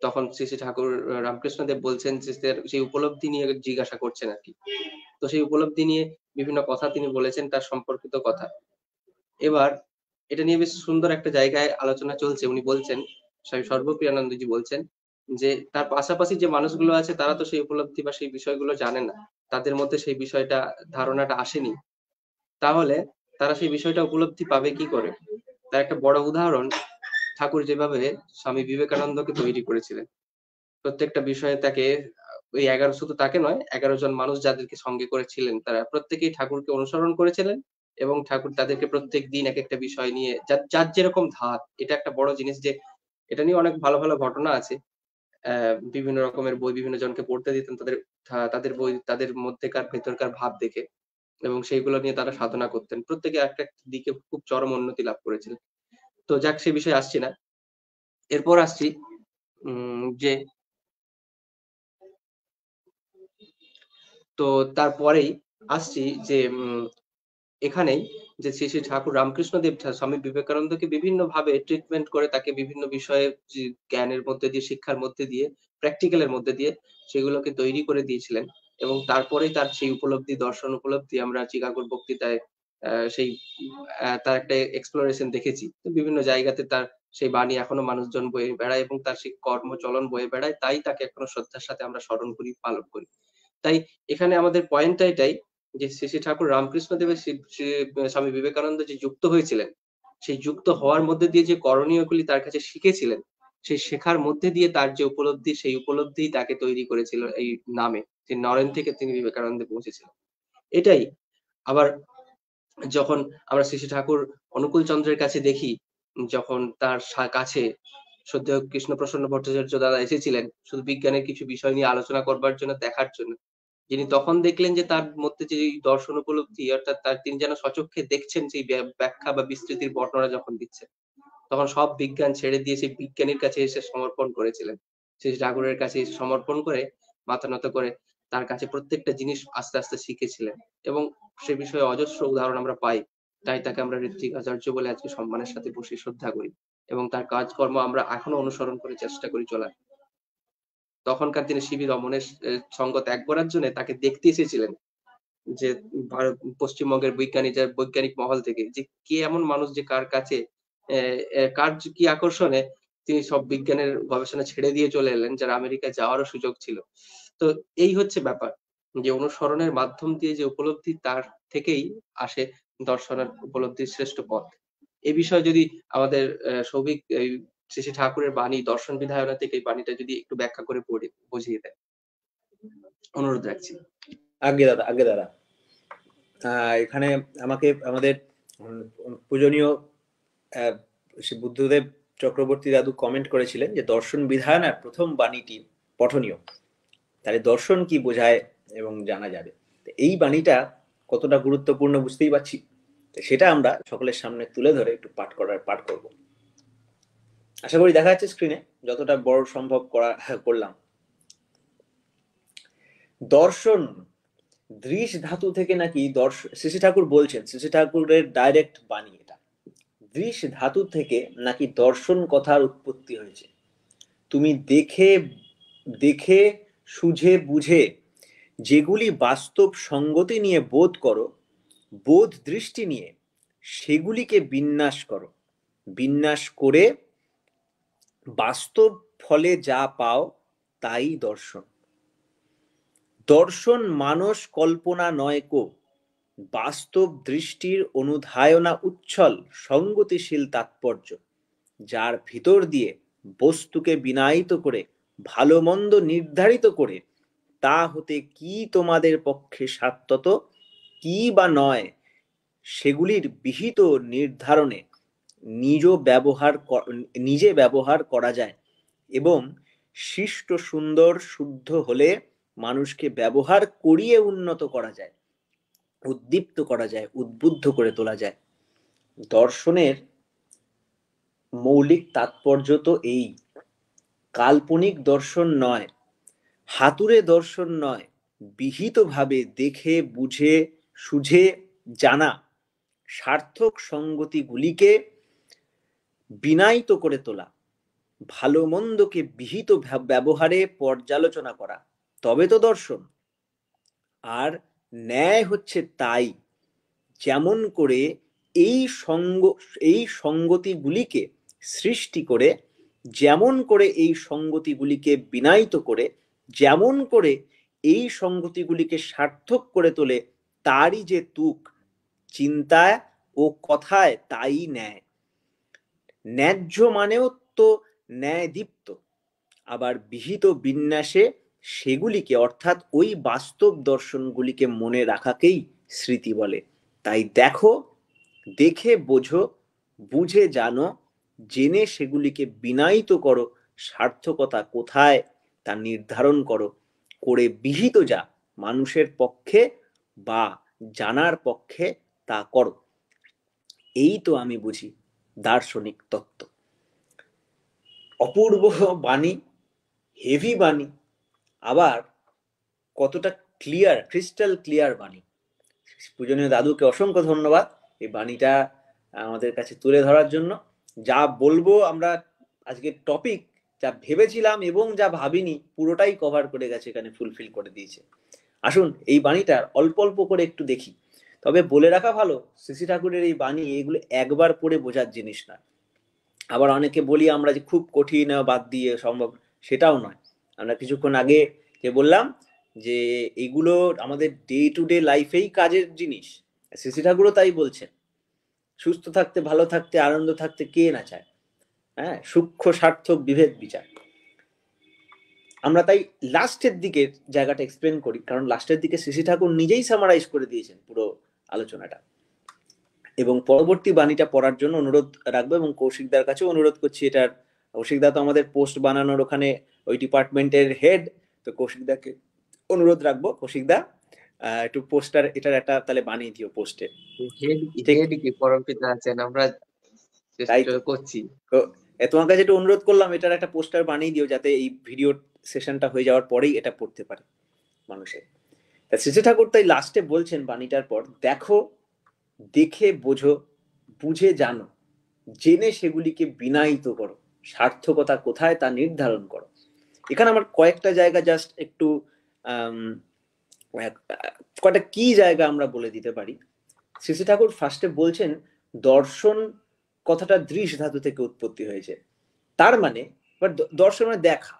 তখন শ্রী শ্রী ঠাকুর রামকৃষ্ণ দেব বলছেন যে সেই উপলব্ধি নিয়ে জিজ্ঞাসা করছেন আর কি। তো সেই উপলব্ধি নিয়ে বিভিন্ন কথা তিনি বলেছেন, তার সম্পর্কিত কথা। এবার এটা নিয়ে বেশ সুন্দর একটা জায়গায় আলোচনা চলছে। উনি বলছেন, স্বামী সর্বপ্রিয়ানন্দজি বলছেন যে তার পাশাপাশি যে মানুষগুলো আছে তারা তো সেই উপলব্ধি বা সেই বিষয়গুলো জানে না, তাদের মধ্যে সেই বিষয়টা ধারণাটা আসেনি, তাহলে তারা সেই বিষয়টা উপলব্ধি পাবে কি করে? তার একটা বড় উদাহরণ, ঠাকুর যেভাবে স্বামী বিবেকানন্দকে তৈরি করেছিলেন, প্রত্যেকটা বিষয়ে তাকে ওই 11, শুধু তাকে নয়, 11 জন মানুষ যাদেরকে সঙ্গে করেছিলেন তারা প্রত্যেকেই ঠাকুরকে অনুসরণ করেছিলেন এবং ঠাকুর তাদেরকে প্রত্যেক দিন এক একটা বিষয় নিয়ে যার যেরকম ধাত, এটা একটা বড় জিনিস যে এটা নিয়ে অনেক ভালো ভালো ঘটনা আছে। বিভিন্ন রকমের বই বিভিন্ন জনকে পড়তে দিতেন তাদের বই, তাদের মধ্যেকার ভেতরকার ভাব দেখে, এবং সেইগুলো নিয়ে তারা সাধনা করতেন। প্রত্যেকে একটা দিকে খুব চরম উন্নতি লাভ করেছিলেন। তো যাক, সে বিষয়ে আসছি না। এরপর আসছি যে তো তারপরেই আসছি যে এখানেই যে শ্রী শ্রী ঠাকুর রামকৃষ্ণ দেব স্বামী বিবেকানন্দকে বিভিন্ন ভাবে ট্রিটমেন্ট করে তাকে বিভিন্ন বিষয়ে যে জ্ঞানের মধ্যে দিয়ে, শিক্ষার মধ্যে দিয়ে, প্র্যাকটিক্যালের মধ্যে দিয়ে সেগুলোকে তৈরি করে দিয়েছিলেন এবং তারপরেই তার সেই উপলব্ধি, দর্শন উপলব্ধি আমরা চিকাগোর বক্তৃতায় সেই তার একটা এক্সপ্লোরেশন দেখেছি। তো বিভিন্ন জায়গাতে তার সেই বাণী এখনো মানুষজন বয়ে বেড়ায় এবং তার সেই কর্মচলন বয়ে বেড়ায়, তাই তাকে এখনো শ্রদ্ধার সাথে আমরা স্মরণ করি, পালন করি। তাই এখানে আমাদের পয়েন্টটা এটাই যে শ্রী শ্রী ঠাকুর রামকৃষ্ণ দেবের স্বামী বিবেকানন্দ যে যুক্ত হয়েছিলেন, সেই যুক্ত হওয়ার মধ্যে দিয়ে যে করণীয়গুলি তার কাছে শিখেছিলেন, সেই শেখার মধ্যে দিয়ে তার যে উপলব্ধি, সেই উপলব্ধিই তাকে তৈরি করেছিল এই নামে, যে নরেন থেকে তিনি বিবেকানন্দে পৌঁছেছিলেন। এটাই। আবার যখন আমরা শ্রী শ্রী ঠাকুর অনুকূল চন্দ্রের কাছে দেখি, যখন তার কাছে শ্রদ্ধেয় কৃষ্ণপ্রসন্ন ভট্টাচার্য দাদা এসেছিলেন শুধু বিজ্ঞানের কিছু বিষয় নিয়ে আলোচনা করবার জন্য, দেখার জন্য, যিনি তখন দেখলেন যে তার মধ্যে যে এই দর্শন উপলব্ধি, অর্থাৎ তিনি যেন স্বচক্ষে দেখছেন সেই ব্যাখ্যা বা বিস্তৃতির বর্ণনা যখন দিচ্ছেন, তখন সব বিজ্ঞান ছেড়ে দিয়ে সেই বিজ্ঞানীর কাছে এসে সমর্পণ করেছিলেন। শ্রী ঠাকুরের কাছে এসে সমর্পণ করে মাথা নত করে তার কাছে প্রত্যেকটা জিনিস আস্তে আস্তে শিখেছিলেন এবং সে বিষয়ে অজস্র উদাহরণ আমরা পাই। তাই তাকে আমরা ঋত্বিক আচার্য বলে আজকে সম্মানের সাথে বসে শ্রদ্ধা করি এবং তার কাজকর্ম আমরা এখনো অনুসরণ করে চেষ্টা করি চলার। তখনকার দিনে সিবি রমনের সঙ্গ ত্যাগ করার জন্য তাকে দেখতে এসেছিলেন যে পশ্চিমবঙ্গের বৈজ্ঞানিক মহল থেকে, যে কে এমন মানুষ যে কার কাছে কার কি আকর্ষণে তিনি সব বিজ্ঞানের গবেষণা ছেড়ে দিয়ে চলে এলেন, যার আমেরিকায় যাওয়ারও সুযোগ ছিল। তো এই হচ্ছে ব্যাপার, যে অনুসরণের মাধ্যম দিয়ে যে উপলব্ধি, তার থেকেই আসে দর্শনের উপলব্ধির শ্রেষ্ঠ পথ। এ বিষয়ে যদি আমাদের সৌভিক শ্রী শ্রী ঠাকুরের বাণী দর্শন বিধায়না থেকে এই বাণীটা যদি একটু ব্যাখ্যা করে বুঝিয়ে দেয়, অনুরোধ রাখছি। আগে দাদা, আগে দাদা। এখানে আমাকে আমাদের পূজনীয় শ্রী বুদ্ধদেব চক্রবর্তী দাদু কমেন্ট করেছিলেন যে দর্শন বিধায়নার প্রথম বাণীটি পঠনীয়, তাহলে দর্শন কি বোঝায় এবং জানা যাবে। এই বাণীটা কতটা গুরুত্বপূর্ণ বুঝতেই পারছি, সেটা আমরা সকলের সামনে তুলে ধরে একটু পাঠ করব। আশা করি দেখা যাচ্ছে স্ক্রিনে, যতটা বড় সম্ভব করলাম। দর্শন দৃশ ধাতু থেকে নাকি শ্রী ঠাকুর বলছেন, শ্রী ঠাকুরের ডাইরেক্ট বাণী এটা, দৃশ ধাতু থেকে নাকি দর্শন কথার উৎপত্তি হয়েছে। তুমি দেখে সুঝে বুঝে যেগুলি বাস্তব সঙ্গতি নিয়ে বোধ করো, বোধ দৃষ্টি নিয়ে সেগুলিকে বিন্যাস করো, বিন্যাস করে বাস্তব ফলে যা পাও তাই দর্শন। দর্শন মানস কল্পনা নয় কো, বাস্তব দৃষ্টির অনুধায়না উচ্ছল সঙ্গতিশীল তাৎপর্য, যার ভিতর দিয়ে বস্তুকে বিনায়িত করে ভালো মন্দ নির্ধারিত করে তা হতে কি তোমাদের পক্ষে সাত্যত কি বা নয় সেগুলির বিহিত নির্ধারণে নিজে ব্যবহার করা যায় এবং শিষ্ট সুন্দর শুদ্ধ হলে মানুষকে ব্যবহার করিয়ে উন্নত করা যায়, উদ্দীপ্ত করা যায়, উদ্বুদ্ধ করে তোলা যায়। দর্শনের মৌলিক তাৎপর্য তো এই, কাল্পনিক দর্শন নয়, হাতুড়ে দর্শন নয়, বিহিতভাবে দেখে বুঝে সুঝে জানা সার্থক সঙ্গতিগুলিকে বিনায়িত করে তোলা, ভালো মন্দকে বিহিত ব্যবহারে পর্যালোচনা করা, তবে তো দর্শন। আর ন্যায় হচ্ছে তাই, যেমন করে এই সঙ্গতিগুলিকে সৃষ্টি করে, যেমন করে এই সঙ্গতিগুলিকে বিনায়িত করে, যেমন করে এই সঙ্গতিগুলিকে সার্থক করে তোলে, তারই যে তুক চিন্তায় ও কথায় তাই ন্যায়। ন্যায্য মানেও তো ন্যায় দীপ্ত, আবার বিহিত বিন্যাসে সেগুলিকে অর্থাৎ ওই বাস্তব দর্শনগুলিকে মনে রাখাকেই স্মৃতি বলে। তাই দেখো, দেখে বোঝো, বুঝে জানো, জেনে সেগুলিকে বিনায়িত করো, সার্থকতা কোথায় তা নির্ধারণ করো, করে বিহিত যা মানুষের পক্ষে বা জানার পক্ষে তা করো। এই তো আমি বুঝি দার্শনিক তত্ত্ব। অপূর্ব বাণী, হেভি বাণী, আবার কতটা ক্লিয়ার, ক্রিস্টাল ক্লিয়ার বাণী। পূজনীয় দাদুকে অসংখ্য ধন্যবাদ এই বাণীটা আমাদের কাছে তুলে ধরার জন্য। যা বলবো আমরা আজকে টপিক, যা ভেবেছিলাম এবং যা ভাবিনি, পুরোটাই কভার করে গেছে, এখানে ফুলফিল করে দিয়েছে। আসুন এই বাণীটা অল্প অল্প করে একটু দেখি। তবে বলে রাখা ভালো, শ্রী ঠাকুরের এই বাণী এগুলো একবার পড়ে বোঝার জিনিস না। আবার অনেকে বলি আমরা যে খুব কঠিন, বাদ দিয়ে সম্ভব, সেটাও নয়। আমরা কিছুক্ষণ আগে যে বললাম যে এগুলো আমাদের ডে টু ডে লাইফেই কাজের জিনিস। শ্রী ঠাকুরও তাই বলছেন, সুস্থ থাকতে, ভালো থাকতে, আনন্দ থাকতে কে না চায়? হ্যাঁ, সূক্ষ্ম সার্থক বিভেদ বিচার। আমরা তাই লাস্টের দিকের জায়গাটা এক্সপ্লেন করি, কারণ লাস্টের দিকে শ্রী ঠাকুর নিজেই সামারাইজ করে দিয়েছেন পুরো আলোচনাটা। এবং পরবর্তী বাণীটা পড়ার জন্য অনুরোধ রাখবো, এবং কৌশিকদার কাছেও অনুরোধ করছি। এটার কৌশিকদা তো আমাদের পোস্ট বানানোর ওখানে ওই ডিপার্টমেন্টের হেড, তো কৌশিকদাকে অনুরোধ রাখবো, কৌশিকদা একটু পোস্টার এটার একটা তাহলে বানিয়ে দিও পোস্টে। হেড কি পরমপিতা আছেন, আমরা তাই চেষ্টা করছি। তো তোমার কাছে একটু অনুরোধ করলাম, এটার একটা পোস্টার বানিয়ে দিও, যাতে এই ভিডিও সেশনটা হয়ে যাওয়ার পরেই এটা পড়তে পারে মানুষের। তা শ্রী ঠাকুর তাই লাস্টে বলছেন বাণীটার পর, দেখো, দেখে বোঝো, বুঝে জানো, জেনে সেগুলিকে বিনায়িত করো, সার্থকতা কোথায় তা নির্ধারণ করো। এখানে আমার কয়েকটা জায়গা জাস্ট একটু কয়েকটা কি জায়গা আমরা বলে দিতে পারি। শ্রী ঠাকুর ফার্স্টে বলছেন দর্শন কথাটা দৃশ ধাতু থেকে উৎপত্তি হয়েছে। তার মানে দর্শন মানে দেখা,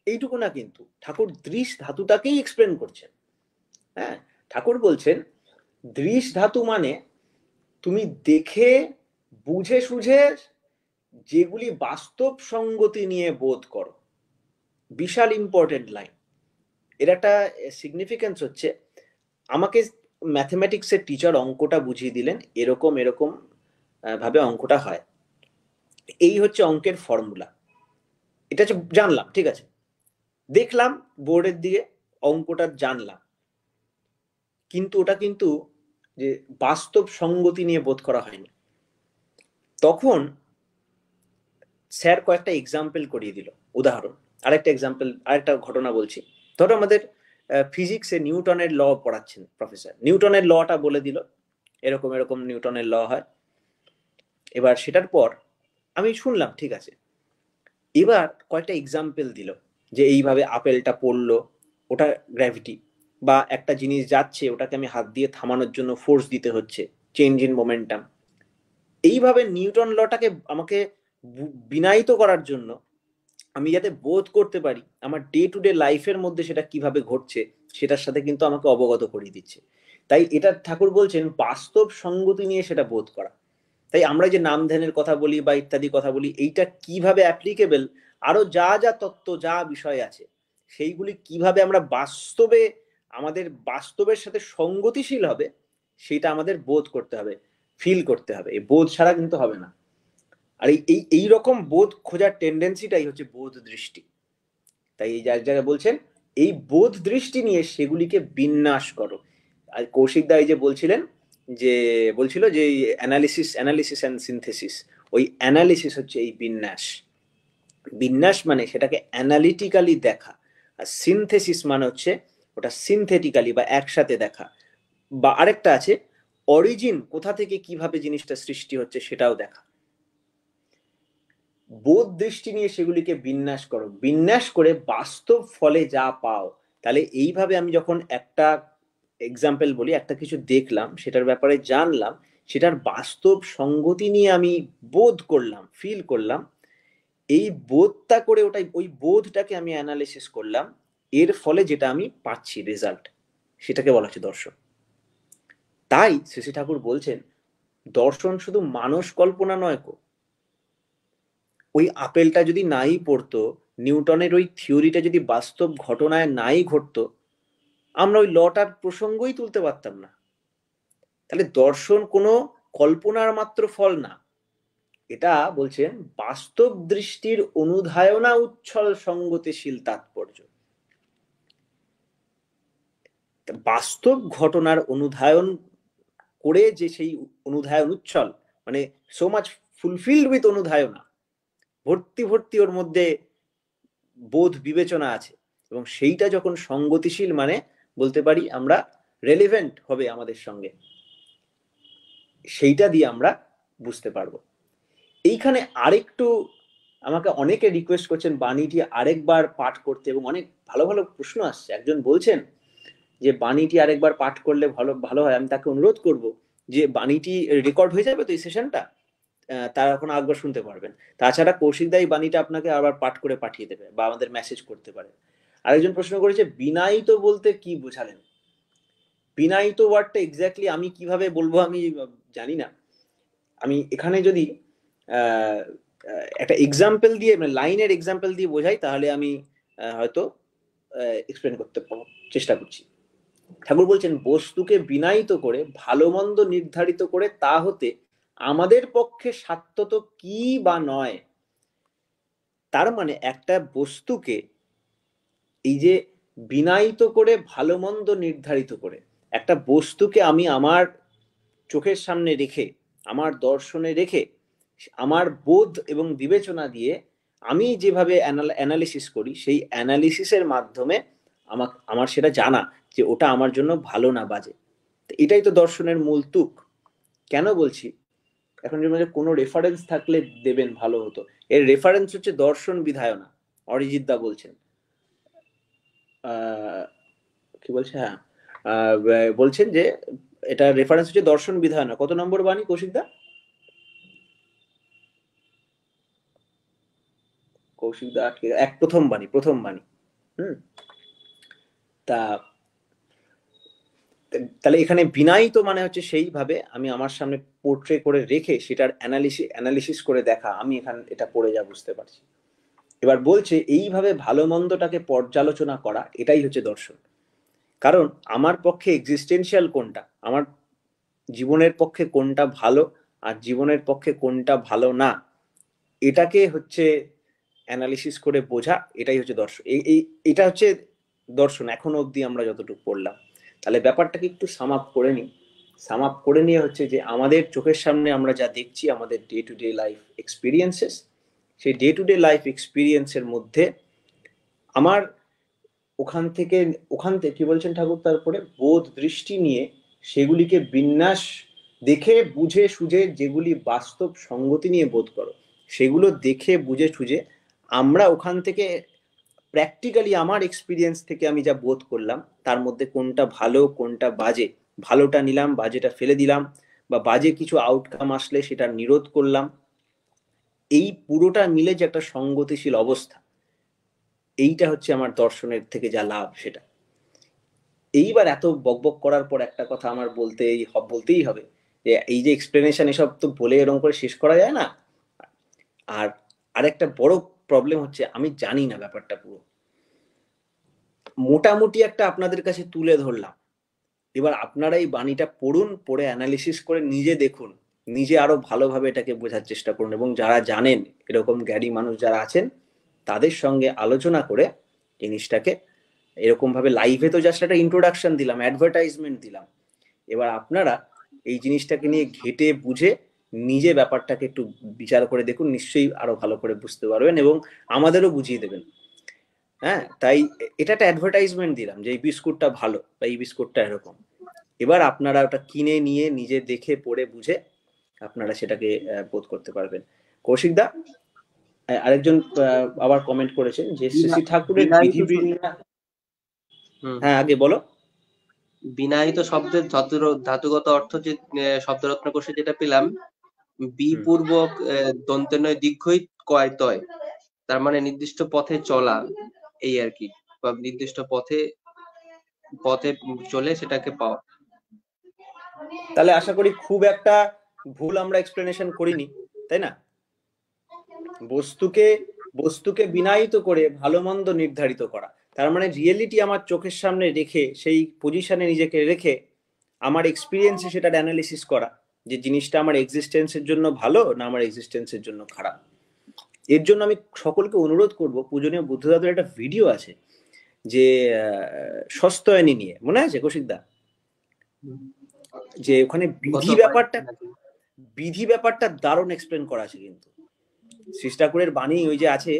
এইটুকু না, কিন্তু ঠাকুর দৃশ ধাতুটাকেই এক্সপ্লেন করছেন। হ্যাঁ, ঠাকুর বলছেন দৃশ ধাতু মানে তুমি দেখে বুঝে সুঝে যেগুলি বাস্তব সঙ্গতি নিয়ে বোধ করো। বিশাল ইম্পর্টেন্ট লাইন। এর একটা সিগনিফিকেন্স হচ্ছে, আমাকে ম্যাথমেটিক্সের টিচার অঙ্কটা বুঝিয়ে দিলেন, এরকম এরকম ভাবে অঙ্কটা হয়, এই হচ্ছে অঙ্কের ফর্মুলা, এটা হচ্ছে জানলাম, ঠিক আছে, দেখলাম বোর্ডের দিকে অঙ্কটা জানলাম, কিন্তু ওটা কিন্তু যে বাস্তব সঙ্গতি নিয়ে বোধ করা হয়নি। তখন স্যার কয়েকটা এক্সাম্পল করিয়ে দিল, উদাহরণ। আরেকটা এক্সাম্পল, আরেকটা ঘটনা বলছি। ধরো আমাদের ফিজিক্সে নিউটনের ল পড়াচ্ছেন প্রফেসর, নিউটনের লটা বলে দিল, এরকম এরকম নিউটনের ল হয়। এবার সেটার পর আমি শুনলাম, ঠিক আছে, এবার কয়েকটা এক্সাম্পল দিল যে এইভাবে আপেলটা পড়লো, ওটা গ্র্যাভিটি, বা একটা জিনিস যাচ্ছে ওটাকে আমি হাত দিয়ে থামানোর জন্য ফোর্স দিতে হচ্ছে, চেঞ্জ ইন মোমেন্টাম। এইভাবে নিউটন লটাকে আমাকে বিনায়িত করার জন্য, আমি যাতে বোধ করতে পারি আমার ডে টু ডে লাইফের মধ্যে সেটা কিভাবে ঘটছে, সেটার সাথে কিন্তু আমাকে অবগত করিয়ে দিচ্ছে। তাই এটা ঠাকুর বলছেন বাস্তব সঙ্গতি নিয়ে সেটা বোধ করা। তাই আমরা যে নাম ধ্যানের কথা বলি বা ইত্যাদি কথা বলি, এইটা কিভাবে অ্যাপ্লিকেবল, আরো যা যা তত্ত্ব, যা বিষয় আছে, সেইগুলি কিভাবে আমরা বাস্তবে, আমাদের বাস্তবের সাথে সঙ্গতিশীল হবে, সেটা আমাদের বোধ করতে হবে, ফিল করতে হবে। এই বোধ ছাড়া কিন্তু হবে না। আর এই রকম বোধ খোঁজার টেন্ডেন্সিটাই হচ্ছে বোধ দৃষ্টি। তাই এই জায়গায় বলছেন এই বোধ দৃষ্টি নিয়ে সেগুলিকে বিন্যাস করো। আর কৌশিক দা এই যে বলছিল যে অ্যানালিসিস অ্যান্ড সিনথেসিস, ওই অ্যানালিসিস হচ্ছে এই বিন্যাস। বিন্যাস মানে সেটাকে অ্যানালিটিক্যালি দেখা, আর সিনথেসিস মানে হচ্ছে ওটা সিনথেটিক্যালি বা একসাথে দেখা। বা আরেকটা আছে অরিজিন, কোথা থেকে কিভাবে জিনিসটা সৃষ্টি হচ্ছে সেটাও দেখা। বোধ দৃষ্টি নিয়ে সেগুলিকে বিন্যাস করো, বিন্যাস করে বাস্তব ফলে যা পাও। তাহলে এইভাবে আমি যখন একটা এক্সাম্পল বলি, একটা কিছু দেখলাম, সেটার ব্যাপারে জানলাম, সেটার বাস্তব সঙ্গতি নিয়ে আমি বোধ করলাম, ফিল করলাম, এই বোধটা করে ওটাই, ওই বোধটাকে আমি অ্যানালিসিস করলাম, এর ফলে যেটা আমি পাচ্ছি রেজাল্ট, সেটাকে বলা হচ্ছে দর্শন। তাই শ্রী ঠাকুর বলছেন দর্শন শুধু মানস কল্পনা নয় কো। ওই আপেলটা যদি নাই পড়তো, নিউটনের ওই থিওরিটা যদি বাস্তব ঘটনায় নাই ঘটতো, আমরা ওই লটার প্রসঙ্গই তুলতে পারতাম না। তাহলে দর্শন কোনো কল্পনার মাত্র ফল না, এটা বলছেন বাস্তব দৃষ্টির অনুধায়না উচ্ছল সঙ্গতিশীল তাৎপর্য। বাস্তব ঘটনার অনুধায়ন করে যে সেই অনুধায়ন উচ্ছল, মানে সো মাচ ফুলফিলড উইথ অনুধায়না, ভর্তি ভর্তি ওর মধ্যে বোধ বিবেচনা আছে, এবং সেইটা যখন সঙ্গতিশীল, মানে বলতে পারি আমরা রেলিভেন্ট হবে আমাদের সঙ্গে, সেইটা দিয়ে আমরা বুঝতে পারবো। এইখানে আরেকটু আমাকে অনেকে রিকোয়েস্ট করছেন বাণীটি আরেকবার পাঠ করতে, এবং অনেক ভালো ভালো প্রশ্ন আসছে। একজন বলছেন যে বাণীটি আরেকবার পাঠ করলে ভালো ভালো হয়। আমি তাকে অনুরোধ করব যে বাণীটি রেকর্ড হয়ে যাবে তো এই সেশনটা, তারা এখন আরেকবার শুনতে পারবেন। তাছাড়া কৌশিক দা এই বাণীটা আপনাকে আবার পাঠ করে পাঠিয়ে দেবে বা আমাদের মেসেজ করতে পারে। আরেকজন প্রশ্ন করেছে বিনায়িত বলতে কি বোঝালেন। বিনায়িত ওয়ার্ডটা এক্স্যাক্টলি আমি কিভাবে বলবো আমি জানি না। আমি এখানে যদি একটা এক্সাম্পল দিয়ে, মানে লাইনের এক্সাম্পল দিয়ে বোঝাই, তাহলে আমি হয়তো এক্সপ্লেন করতে চেষ্টা করছি। ঠাকুর বলছেন বস্তুকে বিনায়িত করে ভালো মন্দ নির্ধারিত করে তা হতে আমাদের পক্ষে সাত্যত কি বা নয়। তার মানে একটা বস্তুকে এই যে বিনায়িত করে ভালো মন্দ নির্ধারিত করে, একটা বস্তুকে আমি আমার চোখের সামনে রেখে, আমার দর্শনে রেখে, আমার বোধ এবং বিবেচনা দিয়ে আমি যেভাবে অ্যানালিসিস করি, সেই অ্যানালিসিসের মাধ্যমে আমার সেটা জানা যে ওটা আমার জন্য ভালো না বাজে। এটাই তো দর্শনের মূল তুক। কেন বলছি, এখন যে কোনো রেফারেন্স থাকলে দেবেন ভালো হতো। এর রেফারেন্স হচ্ছে দর্শন বিধায়না, অরিজিৎ দা বলছেন। কি বলছে, হ্যাঁ বলছেন যে এটা রেফারেন্স হচ্ছে দর্শন বিধায়না। কত নম্বর বাণী কৌশিক দা? কৌশিক দা এক প্রথম বাণী। তা তাহলে এখানে বিনায়িত মানে হচ্ছে সেইভাবে আমি আমার সামনে পোর্ট্রে করে রেখে সেটার অ্যানালিসিস করে দেখা, আমি এখানে এটা পড়ে যা বুঝতে পারছি। এবার বলছে এইভাবে ভালো মন্দটাকে পর্যালোচনা করা, এটাই হচ্ছে দর্শন। কারণ আমার পক্ষে এক্সিস্টেন্সিয়াল কোনটা, আমার জীবনের পক্ষে কোনটা ভালো আর জীবনের পক্ষে কোনটা ভালো না, এটাকে হচ্ছে অ্যানালিসিস করে বোঝা, এটাই হচ্ছে দর্শন। এটা হচ্ছে দর্শন এখনো অবধি আমরা যতটুকু পড়লাম। তাহলে ব্যাপারটাকে একটু সাম আপ করে নিয়ে হচ্ছে যে আমাদের চোখের সামনে আমরা যা দেখছি, আমাদের day to day life experiences, সেই ডে টু ডে লাইফ এক্সপিরিয়েন্সের মধ্যে আমার ওখান থেকে কি বলছেন ঠাকুর, তারপরে বোধ দৃষ্টি নিয়ে সেগুলিকে বিন্যাস দেখে বুঝে সুঝে, যেগুলি বাস্তব সঙ্গতি নিয়ে বোধ করো, সেগুলো দেখে বুঝে সুঝে আমরা ওখান থেকে প্র্যাকটিক্যালি আমার এক্সপিরিয়েন্স থেকে আমি যা বোধ করলাম, তার মধ্যে কোনটা ভালো কোনটা বাজে, ভালোটা নিলাম, বাজেটা ফেলে দিলাম, বা বাজে কিছু আউটকাম আসলে সেটা নিরোধ করলাম। এই পুরোটা মিলে যে একটা সঙ্গতিশীল অবস্থা, এইটা হচ্ছে আমার দর্শনের থেকে যা লাভ সেটা। এইবার এত বকবক করার পর একটা কথা আমার বলতেই হবে, যে এই যে এক্সপ্লেনেশন, এসব তো বলে এরকম করে শেষ করা যায় না। আর আরেকটা বড় প্রবলেম হচ্ছে আমি জানি না ব্যাপারটা পুরো, মোটামুটি একটা আপনাদের কাছে তুলে ধরলাম। এবার আপনারা এই বাণীটা পড়ুন, পড়ে অ্যানালিসিস করে নিজে দেখুন, নিজে আরো ভালোভাবে এটাকে বোঝার চেষ্টা করুন, এবং যারা জানেন এরকম জ্ঞানী মানুষ যারা আছেন তাদের সঙ্গে আলোচনা করে জিনিসটাকে এরকম ভাবে, লাইভে তো জাস্ট একটা ইন্ট্রোডাকশন দিলাম, অ্যাডভার্টাইজমেন্ট দিলাম। এবার আপনারা এই জিনিসটাকে নিয়ে ঘেটে বুঝে নিজে ব্যাপারটাকে একটু বিচার করে দেখুন, নিশ্চয়ই আরো ভালো করে বুঝতে পারবেন এবং আমাদেরও বুঝিয়ে দেবেন। হ্যাঁ, তাই এটা একটা অ্যাডভার্টাইজমেন্ট দিলাম যে এই বিস্কুটটা ভালো বা এই বিস্কুটটা এরকম। এবার আপনারা ওটা কিনে নিয়ে নিজে দেখে পড়ে বুঝে আপনারা সেটাকে বোধ করতে পারবেন। কৌশিক দা আরেকজন আবার কমেন্ট করেছেন যে শ্রী ঠাকুরের বিধি বিন্যাস। হ্যাঁ, আগে বলো। বিনায়িত শব্দের ধাতুগত অর্থ যে শব্দরত্ন কোষে যেটা পেলাম, বিপূর্বক দন্তে নয় দীর্ঘই কয় তয়, তার মানে নির্দিষ্ট পথে চলা, এই আর কি, বা নির্দিষ্ট পথে চলে সেটাকে পাওয়া। তাহলে আশা করি খুব একটা ভুল আমরা এক্সপ্লেনেশন করিনি, তাই না? বস্তুকে বিনায়িত করে ভালো মন্দ নির্ধারিত করা, তার মানে রিয়েলিটি আমার চোখের সামনে রেখে, সেই পজিশনে নিজেকে রেখে আমার এক্সপিরিয়েন্সে সেটা অ্যানালিসিস করা, যে জিনিসটা আমার এক্সিস্টেন্সের জন্য ভালো না আমার এক্সিস্টেন্সের জন্য খারাপ। এর জন্য আমি সকলকে অনুরোধ করব, পূজনীয় বুদ্ধদাদের একটা ভিডিও আছে যে সস্তয়নী নিয়ে, মনে আছে কৌশিক দা? যে ওখানে বিধি ব্যাপারটা দারুণ এক্সপ্লেন করা আছে। কিন্তু শ্রী ঠাকুরের বাণী ওই যে আছে,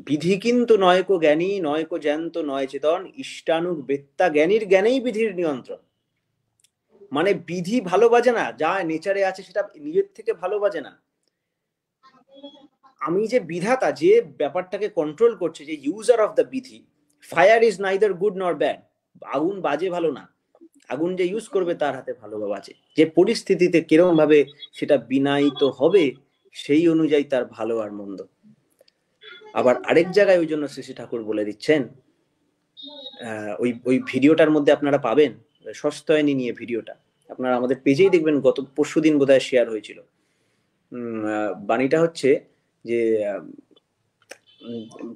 বিধি কিন্তু নয়কো জ্ঞানী, নয়কো জ্যান্ত নয় চেতন, ইষ্টানুগ বেত্তা জ্ঞানীর জ্ঞানেই বিধির নিয়ন্ত্রণ। মানে বিধি ভালো বাজে না, যা নেচারে আছে সেটা নিজের থেকে ভালো বাজে না। আমি যে বিধাতা, যে ব্যাপারটাকে কন্ট্রোল করছে, যে ইউজার অফ দ্য বিধি, ফায়ার ইজ নাইদার গুড নর ব্যাড, আগুন বাজে ভালো না, আগুন যে ইউজ করবে তার হাতে ভালো বা বাজে, যে পরিস্থিতিতে কিরকম ভাবে সেটা বিনায়িত হবে সেই অনুযায়ী তার ভালো আর মন্দ। আবার আরেক জায়গায় ওই জন্য শ্রী শ্রী ঠাকুর বলে দিচ্ছেন, ওই ভিডিওটার মধ্যে আপনারা পাবেন, সস্তয়নী নিয়ে ভিডিওটা আপনারা আমাদের পেজেই দেখবেন, গত পরশুদিন বোধহয় শেয়ার হয়েছিল। বাণীটা হচ্ছে যে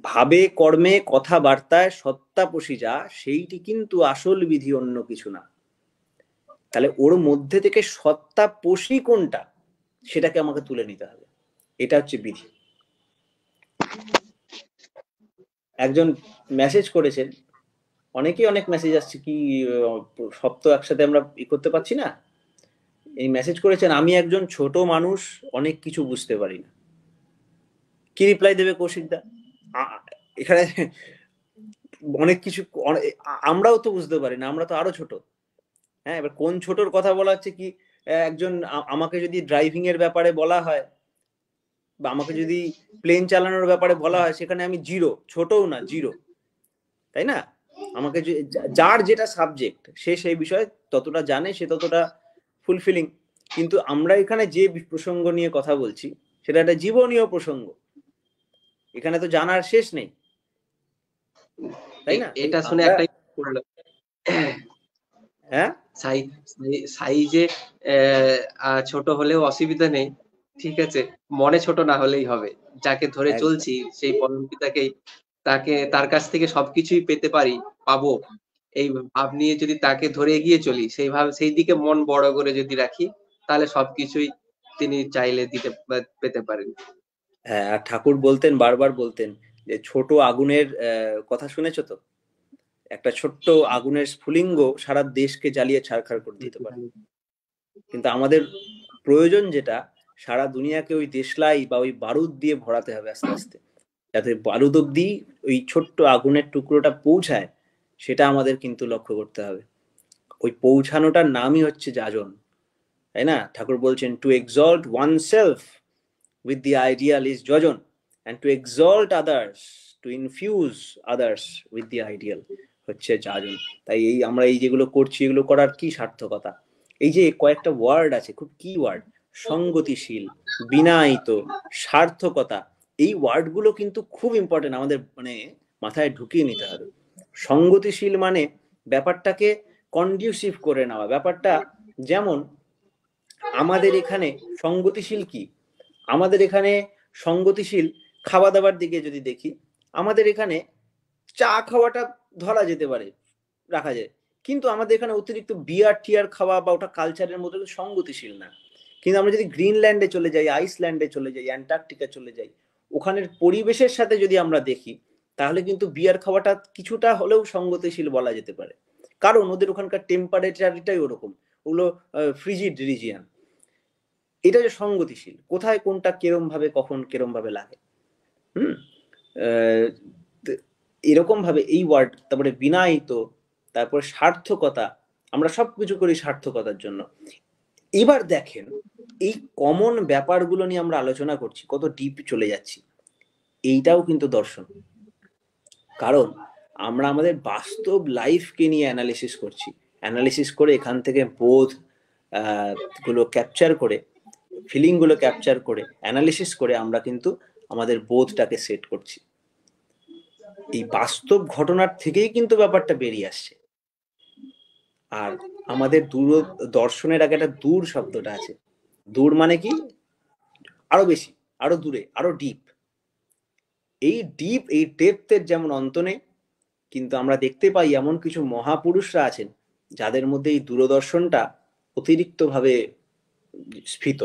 ভাবে কর্মে কথাবার্তায় সত্তাপোষী যা, সেইটি কিন্তু আসল বিধি, অন্য কিছু না। তাহলে ওর মধ্যে থেকে সত্তাপোষী কোনটা সেটাকে আমাকে তুলে নিতে হবে, এটা হচ্ছে বিধি। একজন মেসেজ করেছেন, অনেকেই অনেক মেসেজ আসছে, কি সব তো একসাথে আমরা করতে পারছি না। এই মেসেজ করেছেন, আমি একজন ছোট মানুষ, অনেক কিছু বুঝতে পারি না। কি রিপ্লাই দেবে কৌশিকদা? এখানে অনেক কিছু আমরাও তো বুঝতে পারি না, আমরা তো আরো ছোট। হ্যাঁ, এবার কোন ছোটর কথা বলা হচ্ছে কি, একজন আমাকে যদি ড্রাইভিং এর ব্যাপারে বলা হয়, বা আমাকে যদি প্লেন চালানোর ব্যাপারে বলা হয়, সেখানে আমি জিরো, ছোটও না, জিরো, তাই না? আমাকে যার যেটা সাবজেক্ট, সে সেই বিষয়ে ততটা জানে, সে ততটা ফুলফিলিং। কিন্তু আমরা এখানে যে প্রসঙ্গ নিয়ে কথা বলছি সেটা একটা জীবনীয় প্রসঙ্গ, এখানে তো জানার শেষ নেই, তাই না? এটা শুনে একটাই পড়লো, হ্যাঁ, সাইজে ছোট হলেও অসুবিধা নেই, ঠিক আছে, মনে ছোট না হলেই হবে। যাকে ধরে চলছি সেই পরম পিতাকেই, তার কাছ থেকে সবকিছুই পেতে পারি, পাবো, এই ভাব নিয়ে যদি তাকে ধরে এগিয়ে চলি, সেই দিকে মন বড় করে যদি রাখি, তাহলে সবকিছুই তিনি চাইলে পেতে পারেন। হ্যাঁ, আর ঠাকুর বলতেন, বারবার বলতেন যে ছোট আগুনের কথা শুনেছো তো? একটা ছোট্ট আগুনের স্ফুলিঙ্গ সারা দেশকে জ্বালিয়ে ছারখার করে দিতে পারে। কিন্তু আমাদের প্রয়োজন যেটা, সারা দুনিয়াকে ওই দেশলাই বা ওই বারুদ দিয়ে ভরাতে হবে আস্তে আস্তে, যাতে বারুদ অব্দি ওই ছোট্ট আগুনের টুকরোটা পৌঁছায়, সেটা আমাদের কিন্তু লক্ষ্য করতে হবে। ওই পৌঁছানোটার নামই হচ্ছে যাজন, তাই না? ঠাকুর বলছেন, to exalt oneself with the ideal is jojon, and to exalt others, to infuse others with the ideal হচ্ছে যাজন। তাই এই আমরা এই যেগুলো করছি, এগুলো করার কি সার্থকতা? এই যে কয়েকটা ওয়ার্ড আছে, খুব কি ওয়ার্ড, সঙ্গতিশীল, বিনায়িত, সার্থকতা, এই ওয়ার্ডগুলো কিন্তু খুব ইম্পর্টেন্ট, আমাদের মানে মাথায় ঢুকিয়ে নিতে হবে। সঙ্গতিশীল মানে ব্যাপারটাকে কন্ডিউসিভ করে নেওয়া, ব্যাপারটা যেমন আমাদের এখানে সঙ্গতিশীল কি, আমাদের এখানে সঙ্গতিশীল খাওয়া দাওয়ার দিকে যদি দেখি, আমাদের এখানে চা খাওয়াটা ধরা যেতে পারে, রাখা যায়, কিন্তু আমাদের এখানে অতিরিক্ত বিয়ার টিয়ার খাওয়া বা ওটা কালচারের মধ্যে সঙ্গতিশীল না। কিন্তু আমরা যদি গ্রিনল্যান্ডে চলে যাই, আইসল্যান্ডে চলে যাই, অ্যান্টার্কটিকা চলে যাই, ওখানের পরিবেশের সাথে যদি আমরা দেখি, তাহলে কিন্তু বিয়ার খাওয়াটা কিছুটা হলেও সঙ্গতিশীল বলা যেতে পারে, কারণ ওদের ওখানকার টেম্পারেচারটাই ওরকম, ওগুলো ফ্রিজিড রিজিয়ান। এটা যে সঙ্গতিশীল, কোথায় কোনটা কেরম ভাবে কখন কেরম ভাবে লাগে, এরকম ভাবে এই ওয়ার্ড। তারপরে বিনায়িত, তারপরে সার্থকতা, আমরা সবকিছু করি সার্থকতার জন্য। এবার দেখেন, এই কমন ব্যাপারগুলো নিয়ে আমরা আলোচনা করছি, কত ডিপ চলে যাচ্ছি, এইটাও কিন্তু দর্শন। কারণ আমরা আমাদের বাস্তব লাইফকে নিয়ে অ্যানালিসিস করছি, অ্যানালিসিস করে এখান থেকে বোধ গুলো ক্যাপচার করে, ফিলিং গুলো ক্যাপচার করে, অ্যানালিসিস করে আমরা কিন্তু আমাদের বোধটাকে সেট করছি। এই বাস্তব ঘটনার থেকেই কিন্তু ব্যাপারটা বেরিয়ে আসছে। আর আমাদের দর্শনের আগে একটা দূর শব্দটা আছে, দূর মানে কি, আরো বেশি, আরো দূরে, আরো ডিপ। এই ডিপ, এই ডেপথের যেমন অন্ত নেই, কিন্তু আমরা দেখতে পাই এমন কিছু মহাপুরুষরা আছেন যাদের মধ্যে এই দূরদর্শনটা অতিরিক্ত ভাবে স্ফীত,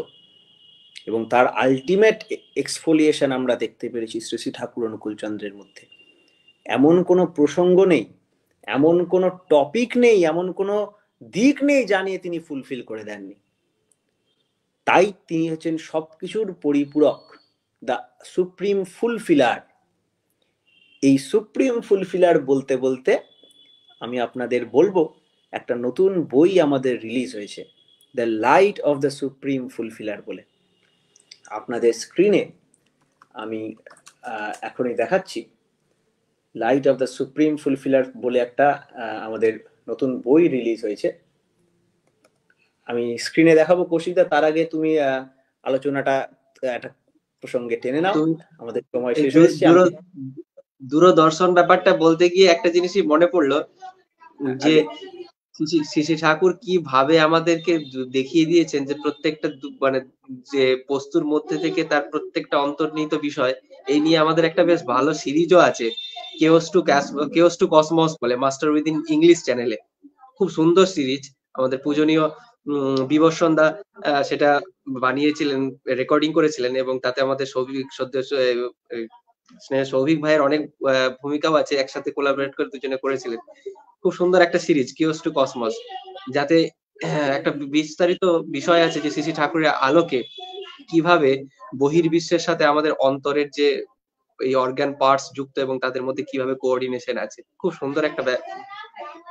এবং তার আলটিমেট এক্সফোলিয়েশন আমরা দেখতে পেরেছি শ্রী শ্রী ঠাকুর অনুকূলচন্দ্রের মধ্যে। এমন কোনো প্রসঙ্গ নেই, এমন কোনো টপিক নেই, এমন কোনো দিক নেই যা নিয়ে তিনি ফুলফিল করে দেননি। তাই তিনি হচ্ছেন সবকিছুর পরিপূরক, দ্য সুপ্রিম ফুলফিলার এই সুপ্রিম ফুলফিলার বলতে বলতে আমি আপনাদের বলবো একটা নতুন বই আমাদের রিলিজ হয়েছে, the light off the supreme ফুলফিলার বলে। আপনাদের স্ক্রিনে আমি এখনই দেখাচ্ছি। লাইট অফ দ্য সুপ্রিম ফুলফিলার বলে একটা আমাদের নতুন বই রিলিজ হয়েছে। আমি স্ক্রিনে দেখাবো কৌশিকদা, তার আগে তুমি আলোচনাটা একটা প্রসঙ্গে টেনে নাও, আমাদের সময় শেষ হয়েছে। দূরদর্শন ব্যাপারটা বলতে গিয়ে একটা জিনিসই মনে পড়লো যে শ্রী ঠাকুর কিভাবে আমাদেরকে দেখিয়ে দিয়েছেন যে প্রত্যেকটা মানে যে বস্তুর মধ্যে থেকে তার প্রত্যেকটা অন্তর্নিহিত বিষয়, এই নিয়ে আমাদের একটা বেশ ভালো সিরিজও আছে, কেওস টু কসমস বলে, মাস্টার উইদিন ইংলিশ চ্যানেলে। খুব সুন্দর সিরিজ, আমাদের পূজনীয় বিবর্ষণ দা সেটা বানিয়েছিলেন, রেকর্ডিং করেছিলেন, এবং তাতে আমাদের সৌভিক ভাইয়ের অনেক ভূমিকাও আছে, একসাথে কোলাবরেট করে দুজনে করেছিলেন। খুব সুন্দর একটা সিরিজ কিওস টু কসমস, যাতে একটা বিস্তারিত বিষয় আছে যে শ্রী ঠাকুরের আলোকে কিভাবে বহির্বিশ্বের সাথে আমাদের অন্তরের যে এই অর্গান পার্টস যুক্ত এবং তাদের মধ্যে কিভাবে কোঅর্ডিনেশন আছে। খুব সুন্দর একটা